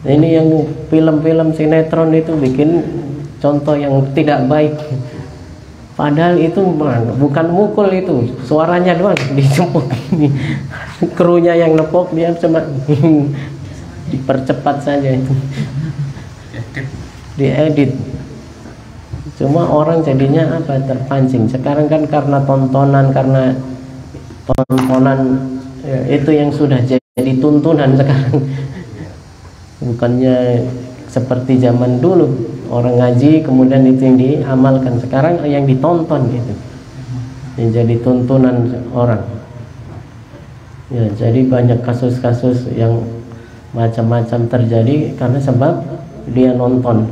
A: Ini yang film-film sinetron itu bikin contoh yang tidak baik. Padahal itu bukan mukul, itu suaranya doang dijemput. Krunya yang nepok, dia cuma dipercepat saja itu, diedit. Cuma orang jadinya apa, terpancing. Sekarang kan karena tontonan ya, itu yang sudah jadi tuntunan sekarang. Bukannya seperti zaman dulu orang ngaji kemudian itu yang diamalkan, sekarang yang ditonton itu yang jadi tuntunan orang. Ya, jadi banyak kasus-kasus yang macam-macam terjadi karena sebab dia nonton.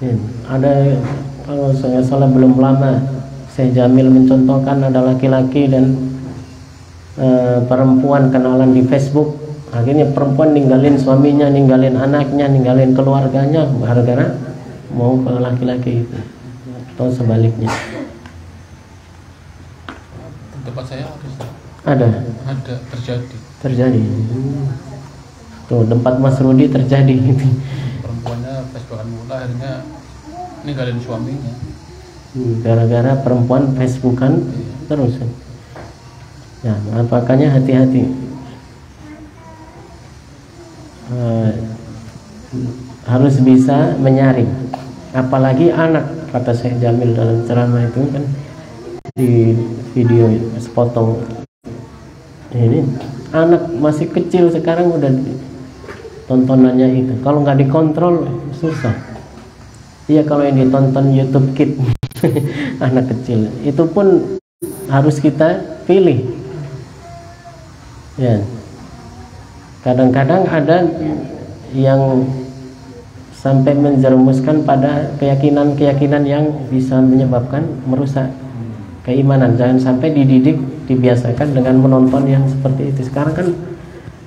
A: Ya, ada, kalau saya salah belum lama Syekh Jamil mencontohkan ada laki-laki dan perempuan kenalan di Facebook. Akhirnya perempuan ninggalin suaminya, ninggalin anaknya, ninggalin keluarganya gara-gara mau ke laki-laki itu, atau sebaliknya.
C: Tempat saya ada terjadi.
A: Tuh tempat Mas Rudi terjadi itu.
C: Perempuannya Facebookan mula, akhirnya ninggalin suaminya.
A: Gara-gara perempuan Facebookan terus. Ya, makanya hati-hati. Harus bisa menyaring, apalagi anak, kata Syekh Jamil dalam ceramah itu kan di video sepotong. Ini anak masih kecil sekarang udah tontonannya itu, kalau nggak dikontrol susah. Iya, kalau yang ditonton YouTube Kids anak kecil itu pun harus kita pilih. Ya. Kadang-kadang ada yang sampai menjerumuskan pada keyakinan-keyakinan yang bisa menyebabkan merusak keimanan. Jangan sampai dididik, dibiasakan dengan menonton yang seperti itu. Sekarang kan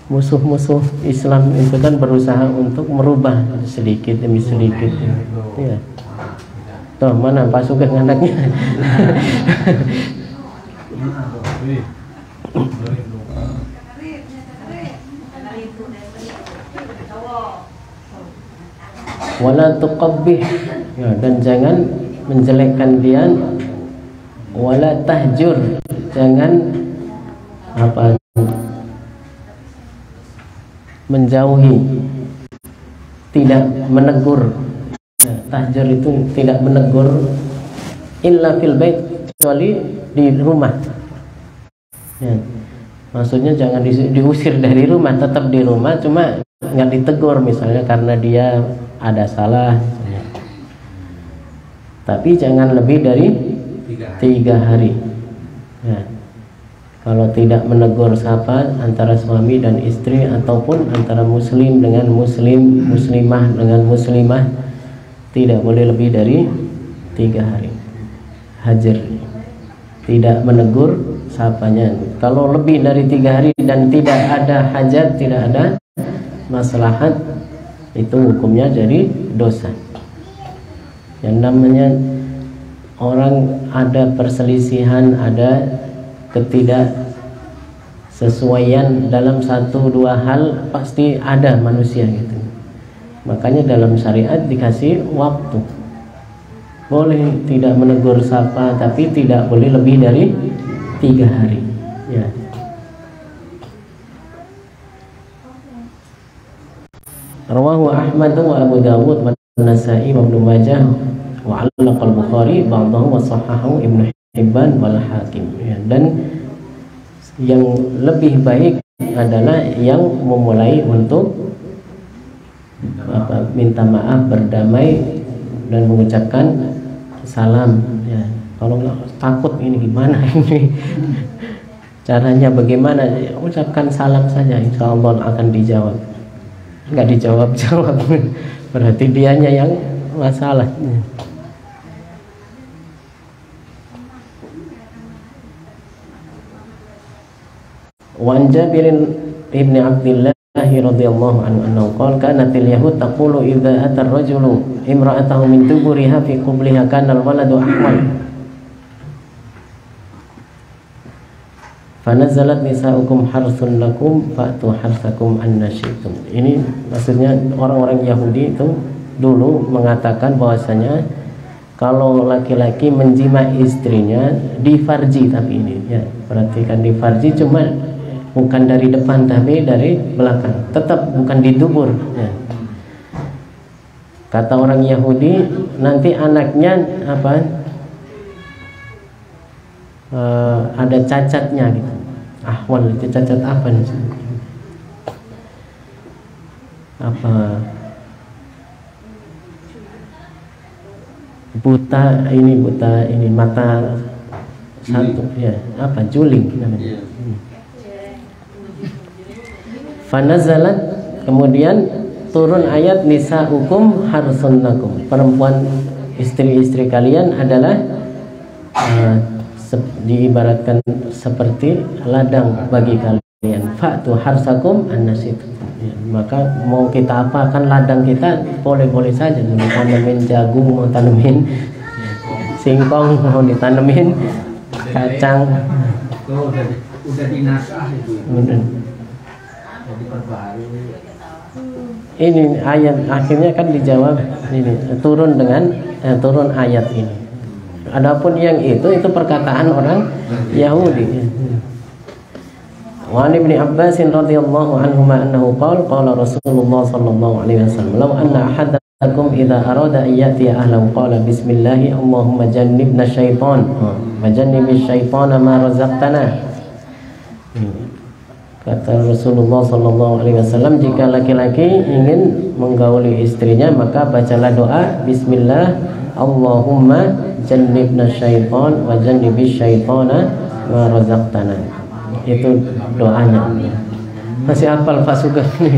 A: musuh-musuh Islam itu kan berusaha untuk merubah sedikit demi sedikit. Ya. Tuh, mana Pak Sugeng anaknya? Wala tuqabbih, ya, dan jangan menjelekkan dia. Wala tahjur, jangan menjauhi, tidak menegur. Ya, tahjur itu tidak menegur illa fil bait, kecuali di rumah. Ya. Maksudnya jangan diusir dari rumah, tetap di rumah, cuma nggak ditegur misalnya karena dia ada salah. Tapi jangan lebih dari 3 hari. Ya. Kalau tidak menegur sapa antara suami dan istri, ataupun antara muslim dengan muslim, muslimah dengan muslimah, tidak boleh lebih dari 3 hari. Hajar, tidak menegur sapanya. Kalau lebih dari 3 hari dan tidak ada hajat, tidak ada maslahat, itu hukumnya jadi dosa. Yang namanya orang ada perselisihan, ada ketidaksesuaian dalam 1-2 hal, pasti ada manusia gitu. Makanya dalam syariat dikasih waktu. Boleh tidak menegur sapa, tapi tidak boleh lebih dari 3 hari. Ya. Rawahu Ahmad wa Abu Dawud wa Nasa'i wa Ibnu Majah wa 'allaqa al-Bukhari ba'dahu wa sahahahu Ibnu Hibban wal Hakim. Ya, dan yang lebih baik adalah yang memulai untuk minta maaf, berdamai, dan mengucapkan salam. Ya. Kalau takut ini gimana ini caranya, bagaimana, ucapkan salam saja, insya Allah akan dijawab. Nggak dijawab-jawab berarti dianya yang masalah. Wa Jabir ibn Abdullah radhiyallahu anhu annahu qala kanatil yahud taqulu idza ata ar-rajulu imra'atahu min duburiha fi qubliha kana al-waladu ahwal fanazalat nisa'ukum harsun lakum fa'tu harsakum anna syi'tum. Ini maksudnya orang-orang Yahudi itu dulu mengatakan bahwasanya kalau laki-laki menjima istrinya di farji, tapi ini ya perhatikan, di farji cuma bukan dari depan tapi dari belakang, tetap bukan di dubur ya. Kata orang Yahudi, nanti anaknya ada cacatnya gitu. Ahwal itu cacat apa nih? Buta ini mata satu ya, juling namanya. Fanazalat, kemudian turun ayat nisa'ukum harsun lakum, perempuan istri-istri kalian adalah diibaratkan seperti ladang bagi kalian. Fa'tu harsakum annasitu. Ya, maka mau kita apa, kan ladang kita boleh-boleh saja, mau tanamin jagung, mau tanamin singkong, mau ditanemin kacang.
B: Itu udah dinasah itu. Jadi perbaharui.
A: Ini ayat akhirnya kan dijawab ini turun ayat ini. Adapun yang itu perkataan orang Yahudi. Wa Ibnu Abbas radhiyallahu anhuma annahu qala Rasulullah sallallahu alaihi wasallam law anna ahadakum idza arada an yati ahlahu qala bismillah Allahumma jannibna syaitan wa jannibish syaitana ma razaqtana. Kata Rasulullah SAW, jika laki-laki ingin menggauli istrinya maka bacalah doa Bismillah, Allahumma jannibna syaitan wa jannibis syaitana ma razaqtana. Itu doanya. Masih hafal Pak Sugeng nih.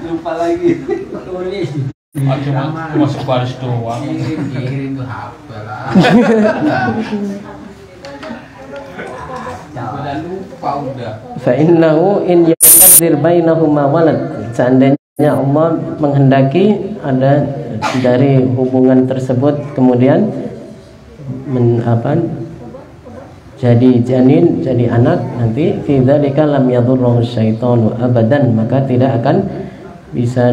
B: Lupa lagi. Tulis.
C: Cuma sebaris doang.
B: Kirim tuh hafal lah. Udah lupa udah.
A: Fa innahu in yaqdir bainahuma walad. Seandainya Allah menghendaki ada dari hubungan tersebut kemudian jadi janin, jadi anak, nanti fi dzalika lam yadurruhu syaitanu abadan, maka tidak akan bisa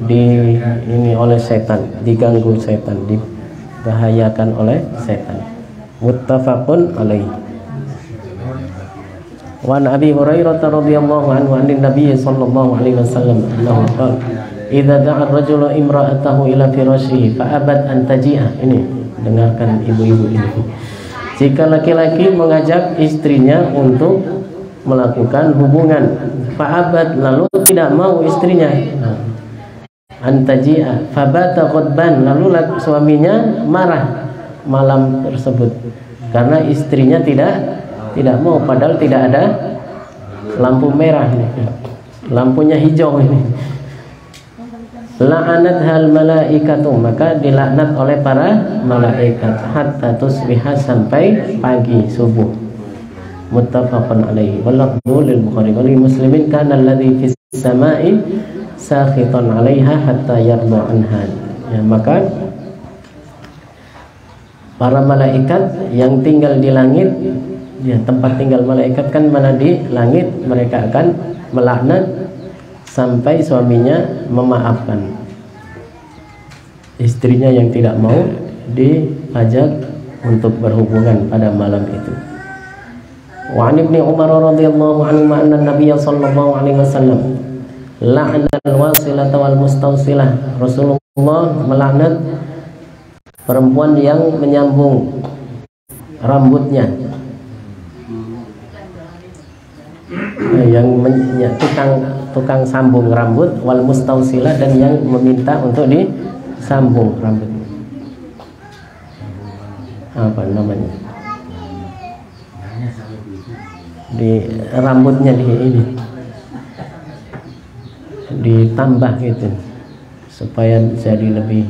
A: ini oleh setan, diganggu setan, dibahayakan oleh setan. Muttafaqun alaih. Wa an Abi Hurairah radhiyallahu anhu an Nabi sallallahu alaihi wasallam annahu qala idza da'a ar-rajulu imra'atahu ila firashihi fa abad an taji'a. Ini dengarkan ibu-ibu ini. Jika laki-laki mengajak istrinya untuk melakukan hubungan, fa'abad, lalu tidak mau istrinya, antaji'a, fabata ghadban, lalu suaminya marah malam tersebut karena istrinya tidak mau, padahal tidak ada lampu merah ini, lampunya hijau ini. La'anat hal malaikatu, maka dilaknat oleh para malaikat hatta tusbiha, sampai pagi subuh. Muttafaqun alaihi wal lafdhu lil Bukhari wa li Muslimin kana alladhi fis samai sakhitan 'alaiha hatta yarda anha. Ya, maka para malaikat yang tinggal di langit, ya, tempat tinggal malaikat kan mana di langit, mereka akan melaknat sampai suaminya memaafkan istrinya yang tidak mau diajak untuk berhubungan pada malam itu. Wa an Ibnu Umar radhiyallahu anhu anna Nabiy sallallahu alaihi wasallam la'ana al-wasilata wal mustawsilah. Rasulullah melaknat perempuan yang menyambung rambutnya, yang tukang sambung rambut, wal mustausilah, dan yang meminta untuk disambung rambutnya. Apa namanya? Di rambutnya ditambah gitu supaya jadi lebih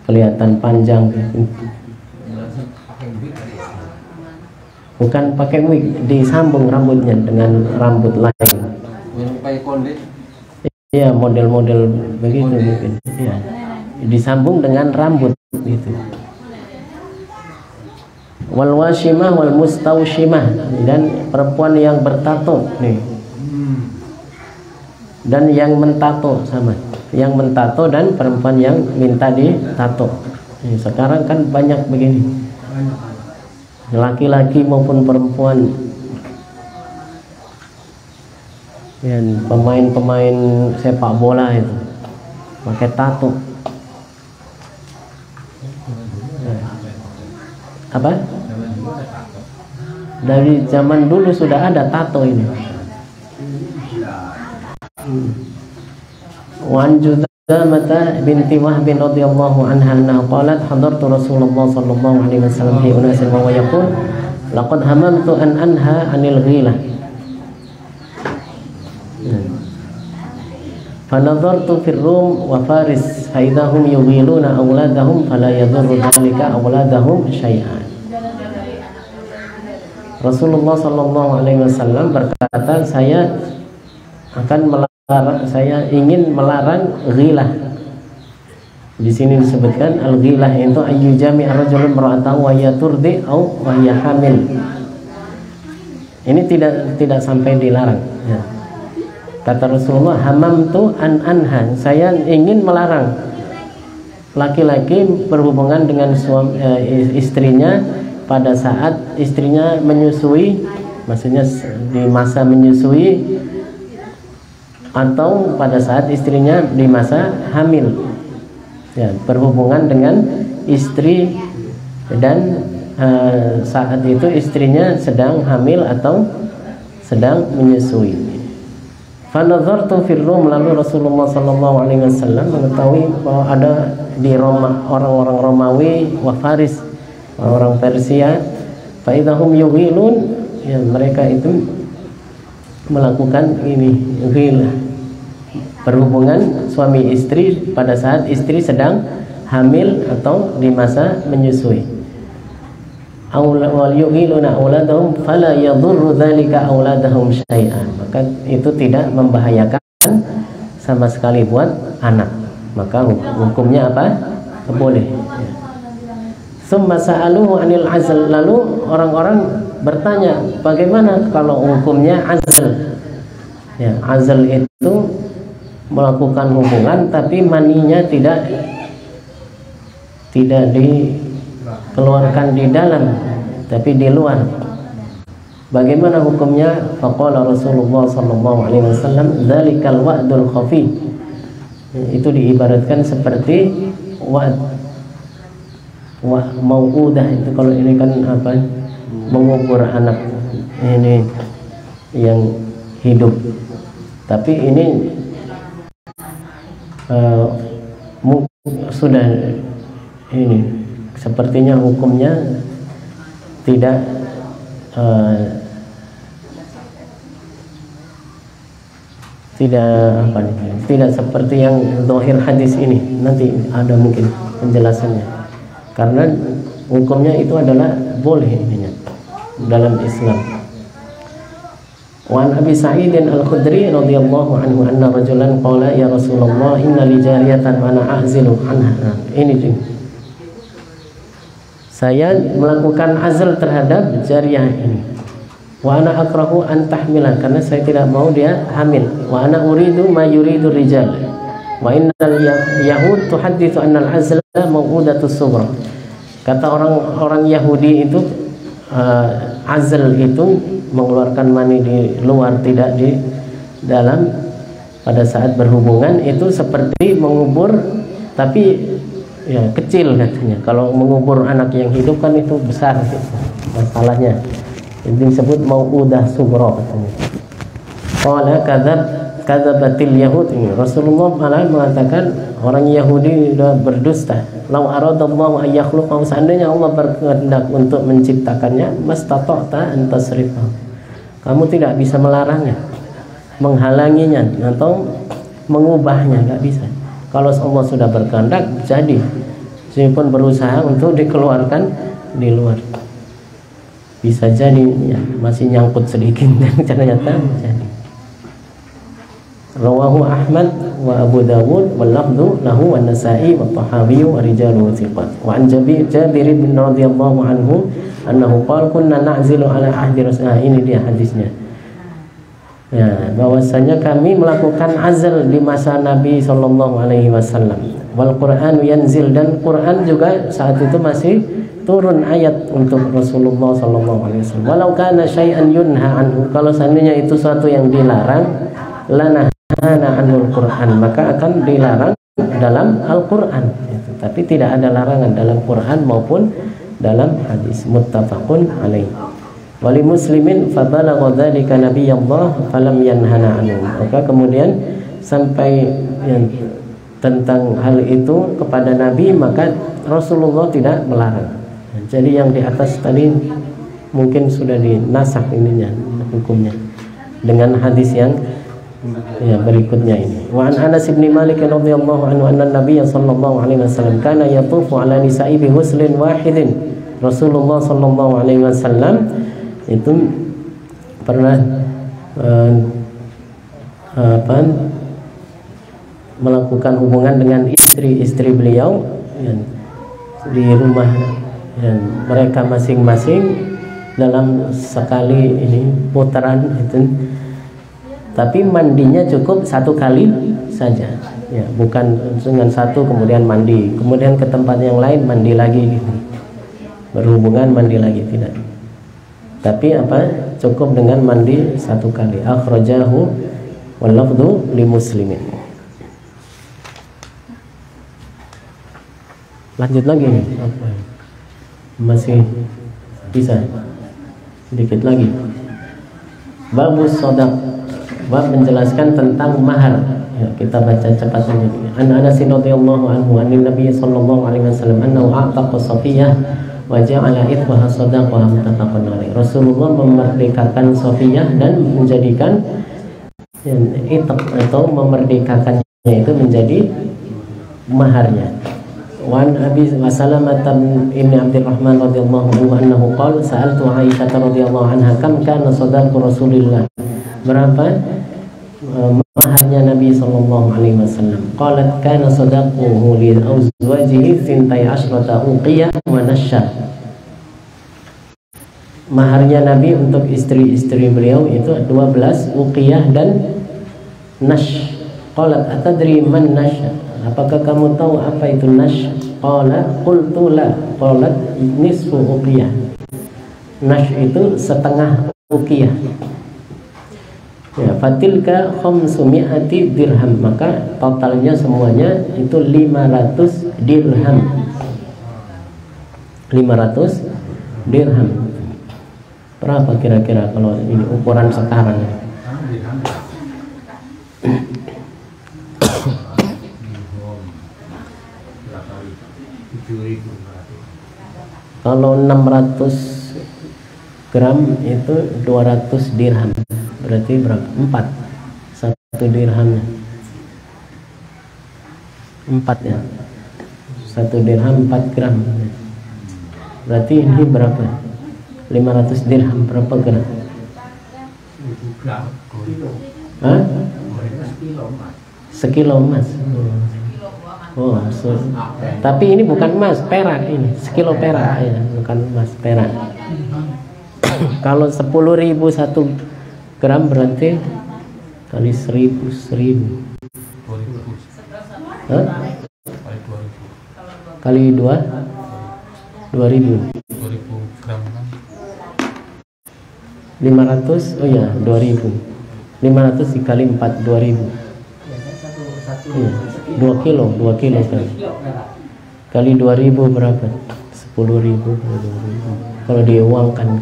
A: kelihatan panjang gitu. Bukan pakai wig, disambung rambutnya dengan rambut lain.
B: Pakai konde.
A: Iya, model-model begitu mungkin. Iya. Disambung dengan rambut gitu. Wal washimah wal mustaushimah, dan perempuan yang bertato nih. Dan yang mentato sama. Yang mentato dan perempuan yang minta ditato. Sekarang kan banyak begini. Laki-laki maupun perempuan, ya, pemain-pemain sepak bola itu pakai tato. Apa? Dari zaman dulu sudah ada tato ini. Wan Judamah binti Wahb radhiyallahu anha qalat hadartu Rasulullah sallallahu alaihi wasallam fi unasin wa yaqul laqad hamamtu an anha 'anil ghilah. Fa nadartu fir Rum wa Faris fa idahum yughiluna awladahum fala yadurru dhalika awladahum syai'an. Rasulullah sallallahu alaihi wasallam berkata, saya ingin melarang ghilah. Di sini disebutkan al-ghilah itu ayyujami ar-rajulu imra'atahu wa hiya turdi au wa hiya hamil. Ini tidak sampai dilarang, ya. Kata Rasulullah, hamamtu an anha, saya ingin melarang laki-laki berhubungan dengan istrinya pada saat istrinya menyusui, maksudnya di masa menyusui, atau pada saat istrinya di masa hamil, ya, berhubungan dengan istri dan saat itu istrinya sedang hamil atau sedang menyusui. Fanadhartu fir Rum, lalu Rasulullah sallallahu alaihi wasallam mengetahui bahwa ada di Roma orang-orang Romawi wa Faris, orang Persia, fa idahum yughilun, ya mereka itu melakukan ini ghilah, berhubungan suami istri pada saat istri sedang hamil atau di masa menyusui. Wal yughiluna auladahum fala yadurru dzalika auladahum syai'an, maka itu tidak membahayakan sama sekali buat anak, maka hukumnya apa? Boleh. Summa sa'aluhu 'anil 'azl, lalu orang-orang bertanya bagaimana kalau hukumnya azl. Ya, azl itu melakukan hubungan tapi maninya tidak dikeluarkan di dalam tapi di luar. Bagaimana hukumnya? Faqala Rasulullah sallallahu alaihi wasallam dzalikal wa'dul khafi. Itu diibaratkan seperti wa'd mau'udah, itu kalau ini kan apa, mengubur anak ini yang hidup, tapi ini sudah ini sepertinya hukumnya tidak tidak seperti yang zahir hadis ini. Nanti ada mungkin penjelasannya, karena hukumnya itu adalah boleh ininya dalam Islam. Wa an Abi Sa'id Al-Khudri radhiyallahu anhu anna rajulan qala ya Rasulullah inna li jariyatan wa ana a'zilu anha. Ini saya melakukan azl terhadap jariyah ini. Wa ana akrahu an tahmila, karena saya tidak mau dia hamil. Wa ana uridu ma yuridu rijal. Wa innal yahud tuhadditsu anna al-azla maw'udatus sughra. Kata orang Yahudi itu azl itu mengeluarkan mani di luar, tidak di dalam pada saat berhubungan, itu seperti mengubur tapi ya kecil katanya. Kalau mengubur anak yang hidup kan itu besar gitu masalahnya. Itu disebut mau'udah sughra katanya. Qala kadzabatil yahud. Rasulullah malah mengatakan orang Yahudi sudah berdusta. Lau aradallahu an yakhluqa, seandainya Allah berkehendak untuk menciptakannya, mastata'ta an tasrifa, kamu tidak bisa melarangnya, menghalanginya atau mengubahnya, nggak bisa. Kalau Allah sudah berkehendak jadi, meskipun berusaha untuk dikeluarkan di luar, bisa jadi ya, masih nyangkut sedikit dan ternyata jadi. Rawahu Ahmad wa Abu Dawud wal lafdhu lahu wan Nasa'i wa Tahawi wa rijaluhu thiqat. Wa an Jabir bin radhiyallahu anhu annahu qala kunna na'zilu ala ahdi Rasulullah. Ini dia hadisnya. Ya, bahwasanya kami melakukan azal di masa Nabi sallallahu alaihi wasallam. Wal Qur'an yanzil, dan Quran juga saat itu masih turun ayat untuk Rasulullah sallallahu alaihi wasallam. Walau kana syai'an yunha anhu, kalau seandainya itu suatu yang dilarang, lana anul Quran, maka akan dilarang dalam Al-Quran. Tapi tidak ada larangan dalam Quran maupun dalam hadis. Muttafaqun alaih. Wali muslimin fabalagha dzalika nabiyullah falam yanhana anhu. Maka kemudian sampai tentang hal itu kepada Nabi, maka Rasulullah tidak melarang. Jadi yang di atas tadi mungkin sudah dinasak ininya hukumnya dengan hadis yang ya berikutnya ini. Wa an Anas bin Malik radhiyallahu anhu anna Nabiy sallallahu alaihi wasallam kana yatufu ala nisa'i bi huslin wahidin. Rasulullah sallallahu alaihi wasallam itu pernah melakukan hubungan dengan istri-istri beliau di rumah mereka masing-masing dalam sekali ini putaran itu. Tapi mandinya cukup satu kali saja, ya, bukan dengan satu kemudian mandi, kemudian ke tempat yang lain mandi lagi gitu. Berhubungan mandi lagi, tidak. Tapi cukup dengan mandi satu kali. Akhrajahu wal lafdhu li Muslimin. Lanjut lagi nih. Masih Bisa. Sedikit lagi. Babus sodaq, bab menjelaskan tentang mahar. Ya, kita baca cepat saja. An Anas radhiyallahu anhu an Nabi sallallahu alaihi wasallam annahu a'taqa Safiyah wa ja'ala ithwaha sadaqah muttafaqun alaih. Rasulullah memerdekakan Safiyah dan menjadikan itq atau memerdekakannya itu menjadi maharnya. Wan Abi Salamah bin Abdurrahman radhiyallahu anhu annahu qala sa'altu Aisyah radhiyallahu anha kam kana sadaqu Rasulillah. Berapa maharnya Nabi sallallahu alaihi wasallam? Qalat kana sadaquhu li azwajihi 12 uqiyah wa nasha. Maharnya Nabi untuk istri-istri beliau itu 12 uqiyah dan nash. Qalat atadri man nash? Apakah kamu tahu apa itu nash? Qala qultu la. Qalat nisfu uqiyah. Nash itu setengah uqiyah. Ya, fatilka 500 dirham, maka totalnya semuanya itu 500 dirham. 500 dirham. Berapa kira-kira kalau ini ukuran sekarang? Kalau 600 gram itu 200 dirham. Berarti berapa? 4. 1 dirhamnya 4 ya. 1 dirham 4 gram. Berarti ini berapa? 500 dirham berapa gram? Hah? Sekilo emas. Oh, tapi ini bukan emas, perak ini. Sekilo perak ya, bukan emas, perak. Kalau 10.000 1 gram berarti kali 1000. Hah? Kali 2 2000
C: gram kan
A: 500. Oh ya 2000. 500 dikali 4 2000. Iya, 2 kilo kan. Kali 2000 berapa? 10.000. Kalau diuangkan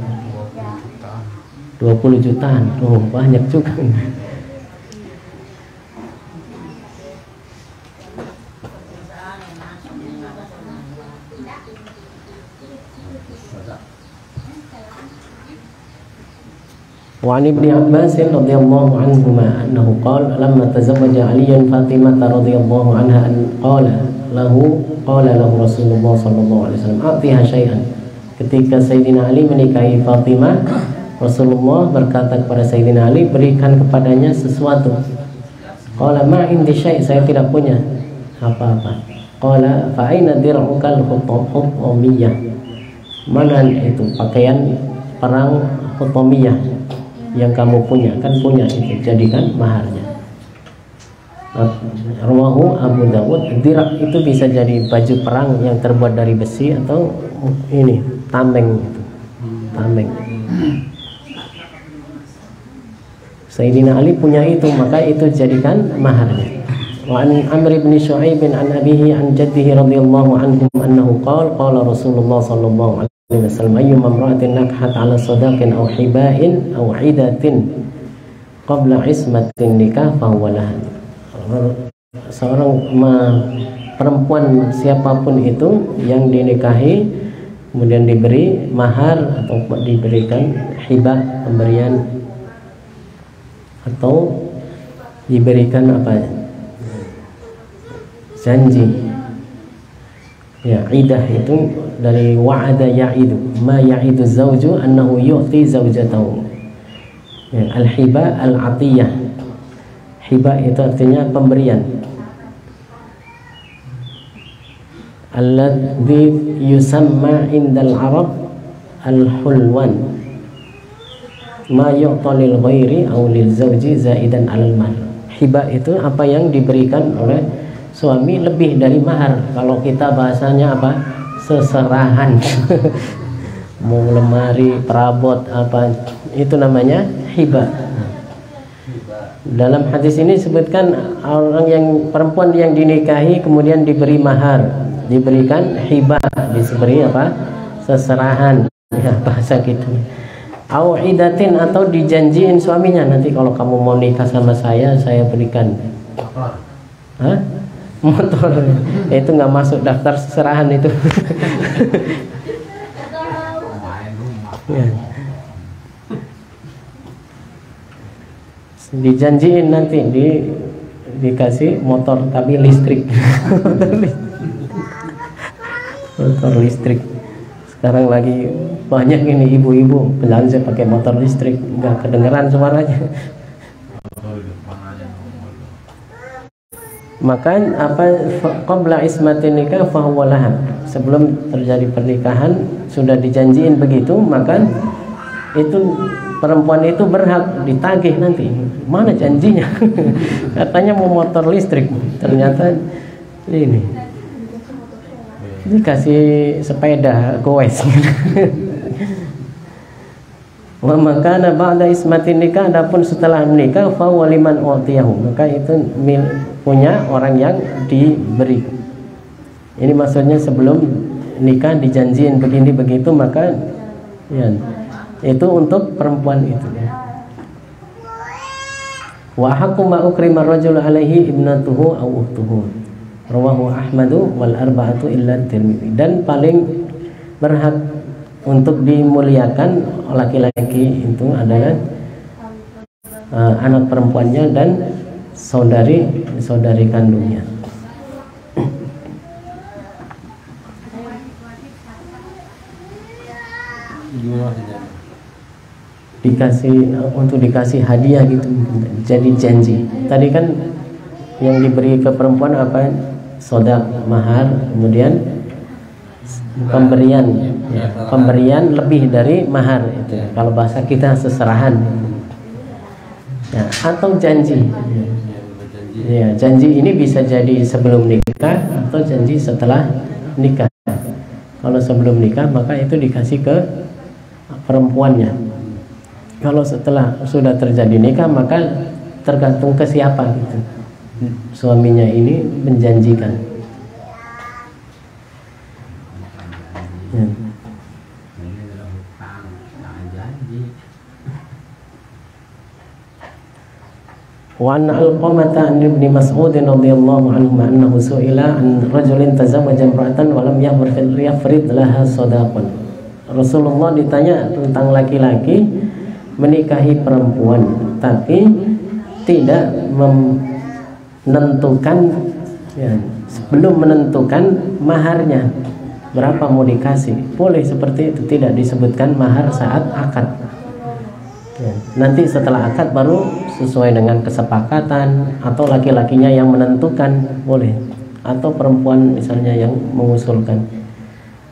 A: 20 jutaan. Oh, banyak juga. وعن ابن عباس رضي الله عنهما أنه قال لما تزوج علي فاطمة رضي الله عنها قال له رسول الله صلى الله عليه وسلم أعطيها شيئا. Ketika Sayyidina Ali menikahi Fatimah, Rasulullah berkata kepada Sayyidina Ali, berikan kepadanya sesuatu. Qala ma indi syai', saya tidak punya apa-apa. Qala fa aina dir'ukal hutamiyah, mana itu pakaian perang hutamiyah yang kamu punya? Kan punya itu, jadikan maharnya. Rawahu Abu Dawud. Dir' itu bisa jadi baju perang yang terbuat dari besi atau ini tameng itu. Tameng. Sayyidina Ali punya itu, maka itu jadikan maharnya. Wa an Amr bin Shu'aib an abihi an jaddihi radhiyallahu anhum annahu qala Rasulullah sallallahu alaihi wasallam ayyuma imra'atin nakhat 'ala sadaqin aw hiba'in aw 'idatin qabla ismatin nikah fa huwa laha. Seorang perempuan siapapun itu yang dinikahi kemudian diberi mahar atau diberikan hibah, pemberian, atau diberikan apa? Janji. Ya, idah itu dari wa'ada ya'idu. Ma ya'idu zawju annahu yu'ti zawjatahu. Ya, al-hibah al-atiyah. Hibah itu artinya pemberian. Alladhi yusamma indal Arab al-hulwan. Ma yu'ta lil ghairi aw lil zawji zaidan 'alal mahar. Hibah itu apa yang diberikan oleh suami lebih dari mahar. Kalau kita bahasanya apa? Seserahan. Mau lemari, perabot apa, itu namanya hibah. Dalam hadis ini disebutkan orang yang perempuan yang dinikahi kemudian diberi mahar, diberikan hibah, diberi apa? Seserahan. ya bahasa kita. Au idatin, atau dijanjiin suaminya, nanti kalau kamu mau nikah sama saya berikan. Hah? Motor. Itu nggak masuk daftar seserahan itu. Ya. Dijanjiin nanti dikasih motor tapi listrik. Motor listrik. Sekarang lagi banyak ini ibu-ibu belanja pakai motor listrik, nggak kedengeran suaranya. Maka apa, qabla ismatin nikah fahuwa laha, sebelum terjadi pernikahan sudah dijanjiin begitu, maka itu perempuan itu berhak ditagih nanti. Mana janjinya? Katanya mau motor listrik, ternyata ini dikasih sepeda goes. Wa makana ba'da ismatin nikah, adapun setelah menikah fa waliman utiyahu, maka itu punya orang yang diberi. Ini maksudnya sebelum nikah dijanjiin begini begitu, maka ya itu untuk perempuan itu. Wa haqqu ma ukrima rajul alaihi ibnatuhu aw ukhtuhu, rawahu Ahmadu wal arba'atu illa Tirmidzi. Dan paling berhak untuk dimuliakan laki-laki itu adalah anak perempuannya dan saudari kandungnya. Dikasih hadiah gitu, jadi janji. Tadi kan yang diberi ke perempuan apa? Sodak, mahar, kemudian pemberian lebih dari mahar itu. Kalau bahasa kita seserahan. Ya, atau janji. Ya, janji ini bisa jadi sebelum nikah atau janji setelah nikah. Kalau sebelum nikah maka itu dikasih ke perempuannya. Kalau setelah sudah terjadi nikah maka tergantung ke siapa gitu. Suaminya ini menjanjikan. Ya. Wa an Alqamah an Ibnu Mas'ud radhiyallahu anhu annahu su'ila an rajulin tazawwaja imra'atan wa lam yafrid laha shadaqan. Rasulullah ditanya tentang laki-laki menikahi perempuan tapi tidak menentukan ya, sebelum menentukan maharnya berapa mau dikasih. Boleh seperti itu, tidak disebutkan mahar saat akad ya. Nanti setelah akad baru sesuai dengan kesepakatan, atau laki-lakinya yang menentukan boleh, atau perempuan misalnya yang mengusulkan.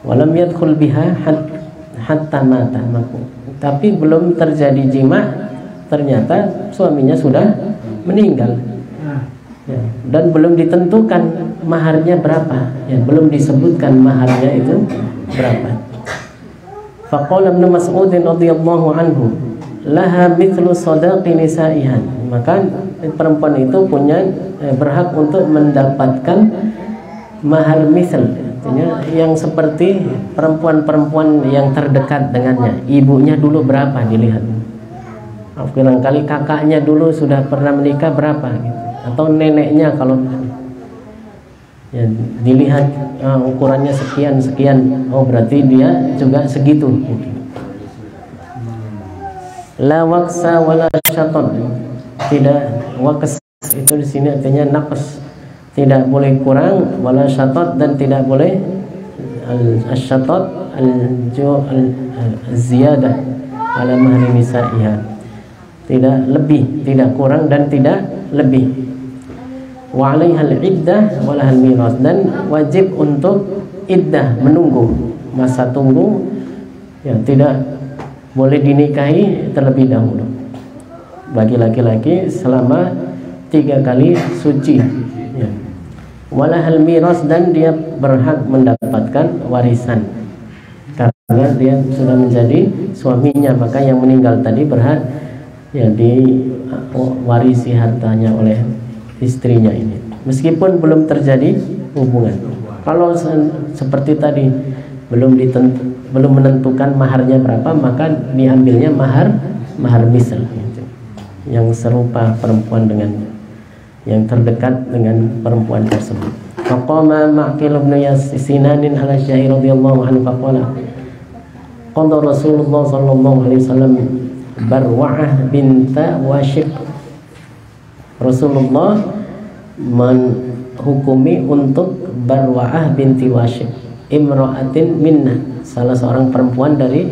A: Walam yadkhul biha hatta mata, tapi belum terjadi jima, ternyata suaminya sudah meninggal ya, dan belum ditentukan maharnya berapa ya, belum disebutkan maharnya itu berapa. Faqala Ibnu Mas'ud radhiyallahu anhu laha mithlu sadaqi nisa'iha, maka perempuan itu punya berhak untuk mendapatkan mahar misal, artinya yang seperti perempuan-perempuan yang terdekat dengannya. Ibunya dulu berapa dilihat, barangkali kakaknya dulu sudah pernah menikah berapa gitu, atau neneknya kalau ya, dilihat ukurannya sekian, oh berarti dia juga segitu gitu. La waqsa wala syatat, tidak waqs itu di sini artinya naqs, tidak boleh kurang, wala syatat, dan tidak boleh al-syatat al-ziyadah ala mahri nisa'iha, tidak lebih, tidak kurang dan tidak lebih. Wa 'alaihal iddah wa lahal miras, dan wajib untuk iddah, menunggu, masa tunggu ya, tidak boleh dinikahi terlebih dahulu bagi laki-laki selama 3 kali suci ya. Walahal miras, dan dia berhak mendapatkan warisan karena dia sudah menjadi suaminya, maka yang meninggal tadi berhak ya diwarisi hartanya oleh istrinya ini meskipun belum terjadi hubungan. Kalau seperti tadi belum menentukan maharnya berapa, maka diambilnya mahar misl gitu, yang serupa perempuan dengannya, yang terdekat dengan perempuan tersebut. Faqama Ma'qil bin Sinan ala Syair radhiyallahu anhu faqala qala Rasulullah sallallahu alaihi wasallam Barwa'ah binta Washib. Rasulullah menghukumi untuk Barwa'ah binti Washib, imra'atin minna, salah seorang perempuan dari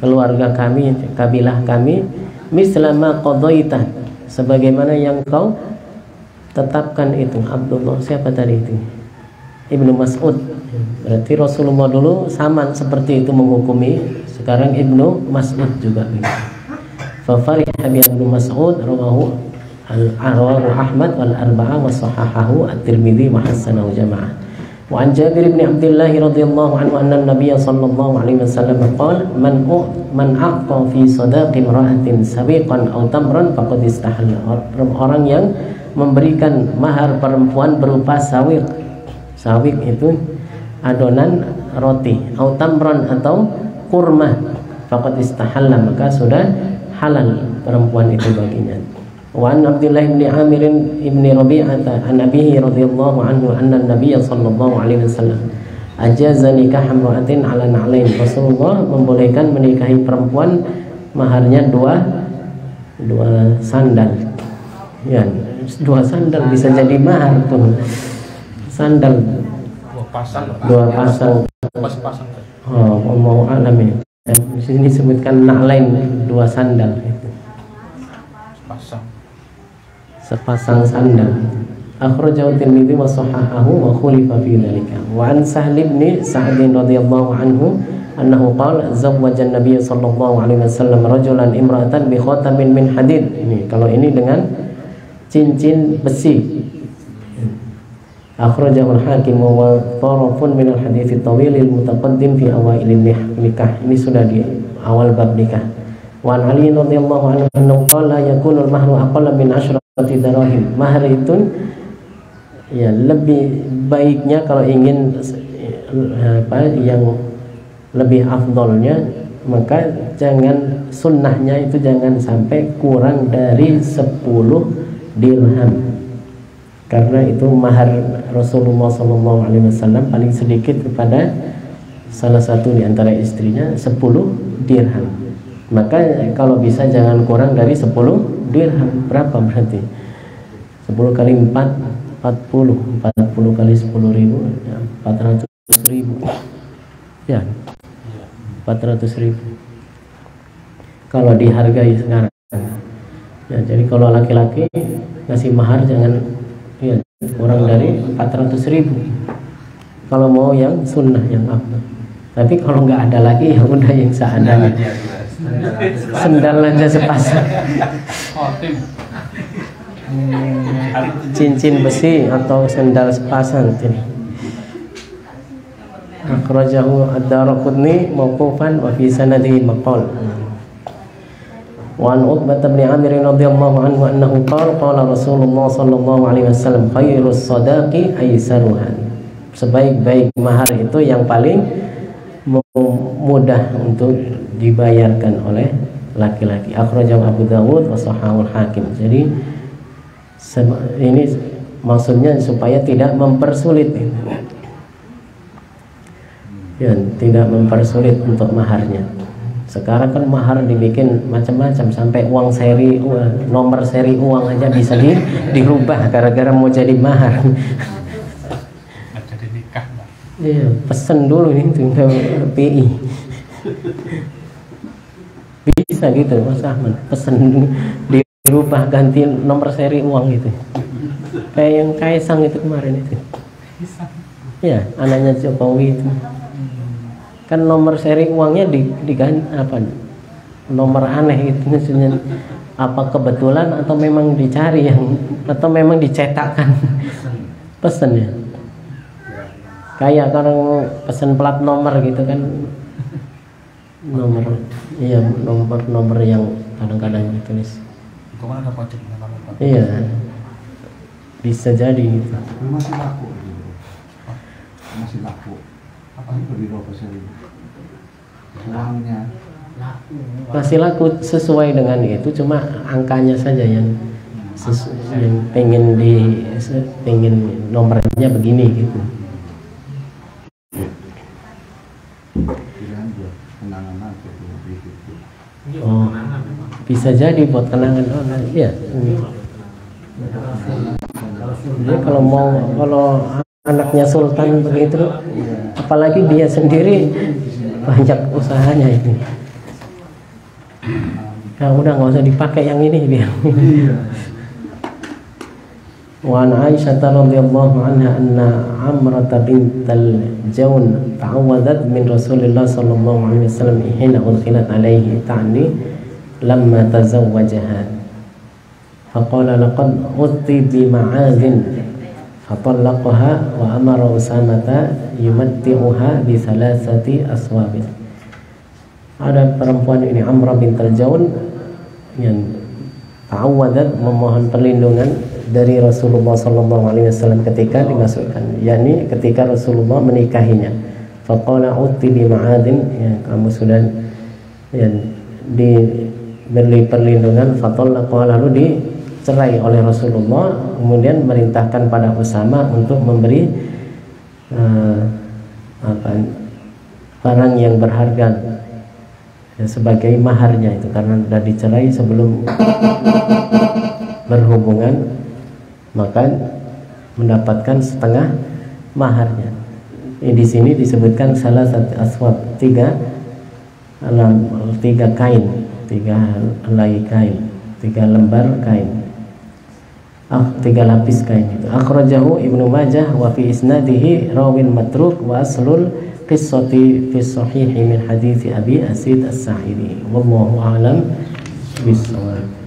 A: keluarga kami, kabilah kami, mislama qadaita, sebagaimana yang kau tetapkan itu. Abdullah siapa tadi itu? Ibnu Mas'ud. Berarti Rasulullah dulu sama seperti itu menghukumi, sekarang Ibnu Mas'ud juga begitu. Fa fariha bi Ibnu Mas'ud rawahu Ahmad wal arba'ah wa sahahahu at-Tirmidzi wa hasanahu jama'ah. Wa an Jabir bin Abdullah radhiyallahu anhu anna an-nabiy sallallahu alaihi wasallam qala man aqta fi sadaqi imra'atin sabiqan aw tamran faqad istahalla. Orang yang memberikan mahar perempuan berupa sawiq. Sawiq itu adonan roti, atau tamron atau kurma, faqad istahalla, maka sudah halal perempuan itu baginya. Wa an Abdullah bin Amir ibn Rabi'ah an Nabihi radhiyallahu anhu anna an-nabiy sallallahu alaihi wasallam ajaza nikah imra'atin ala na'lain. Rasulullah membolehkan menikahi perempuan maharnya dua sandal. Ya, dua sandal bisa jadi mahar tuh. Sandal dua pasang. Oh, mau alam ya. Di sini disebutkan na'lain, dua sandal itu. Sepasang sandal. Akhrajahu Tirmidzi wa sahahahu wa khulifa fi dzalika. Wa an Sahl bin Sa'd radhiyallahu anhu annahu qala zawwaja an-nabiy sallallahu alaihi wasallam rajulan imra'atan bi khatamin min hadid. Ini kalau ini dengan cincin besi. Akhrajahu al-Hakim wa tarafun min al-hadits at-tawil al-mutaqaddim fi awail nikah. Ini sudah di awal bab nikah. Wa an Ali radhiyallahu anhu qala yakunu al-mahru aqalla min 10 dirham. Mahar itu ya lebih baiknya kalau ingin yang lebih afdolnya, maka jangan, sunnahnya itu jangan sampai kurang dari 10 dirham, karena itu mahar Rasulullah SAW paling sedikit kepada salah satu di antara istrinya 10 dirham. Maka kalau bisa jangan kurang dari 10 dirham. Berapa berarti? 10 kali 4 40 kali 10.000 ya, 400.000 ya, 400.000 kalau dihargai sekarang ya. Jadi kalau laki-laki ngasih mahar jangan ya kurang dari 400.000 kalau mau yang sunnah, yang afdal. Tapi kalau nggak ada lagi ya udah yang seadanya, sendal aja sepasang, cincin besi atau sendal sepasang. Akhrajahu ad-Daraqutni mauqufan wa fi sanadihi maqal. Wa an Uqbah bin Amir radhiyallahu anhu annahu qala qala Rasulullah sallallahu alaihi wasallam khairus sadaqi aisaruha. Sebaik-baik mahar itu yang paling mudah untuk dibayarkan oleh laki-laki. Akhrajahu Abu Dawud wa sahahul Hakim. Jadi ini maksudnya supaya tidak mempersulit ya, tidak mempersulit untuk maharnya. Sekarang kan mahar dibikin macam-macam, sampai uang seri, nomor seri uang aja bisa dirubah gara-gara mau jadi mahar.
C: Jadi nikah, Mbak.
A: Iya, pesen dulu nih tinggal PI. Bisa gitu Mas Ahmad, pesen dirubah ganti nomor seri uang gitu. Kayak yang Kaisang itu kemarin itu. Ya, anaknya Jokowi itu. Kan nomor seri uangnya diganti apa? Nomor aneh itu maksudnya apa kebetulan atau memang dicari yang atau memang dicetakkan? Pesen ya. Kayak orang pesen plat nomor gitu kan. Nomor, iya nomor yang kadang-kadang ditulis.
C: Kemana ada pajak nama Pak?
A: Iya, bisa jadi gitu.
D: Masih laku. Masih laku.
C: Apa itu di rokok seri? Uangnya
A: masih laku sesuai dengan itu, cuma angkanya saja yang yang pengen nomornya begini gitu.
C: pilihan buat kenangan aja gitu.
A: Oh, bisa jadi buat kenangan. Oh, iya. Jadi kalau anaknya sultan begitu, apalagi dia sendiri banyak usahanya ini. Ya udah nggak usah dipakai yang ini dia. Wa an Aisyah radhiyallahu anha anna Amrah bintal Jawn ta'awadat min Rasulillah sallallahu alaihi wasallam hina udkhilat alaihi ta'ni lamma tazawwajaha faqala laqad uti bi ma'adin fatallaqaha wa amara Usamata yumatti'uha bi thalathati aswabin. Ada perempuan ini Amrah bintal Jawn yang ta'awadat memohon perlindungan dari Rasulullah SAW ketika dimasukkan, yakni ketika Rasulullah menikahinya. Faqala uti bi ma'adin, ya, kamu sudah ya, diberi perlindungan. Fatallaqaha, lalu dicerai oleh Rasulullah, kemudian merintahkan pada Usama untuk memberi barang yang berharga ya, sebagai maharnya itu, karena sudah dicerai sebelum berhubungan, maka mendapatkan setengah maharnya. Di sini disebutkan salah satu aswab, tiga kain, 3 helai kain, 3 lembar kain, 3 lapis kain itu. Akhrajahu Ibnu Majah wa fi isnadihi rawin matruk wa aslul qissati fi sahih min hadits Abi Asid As-Sa'idi. Wallahu a'lam bishawab.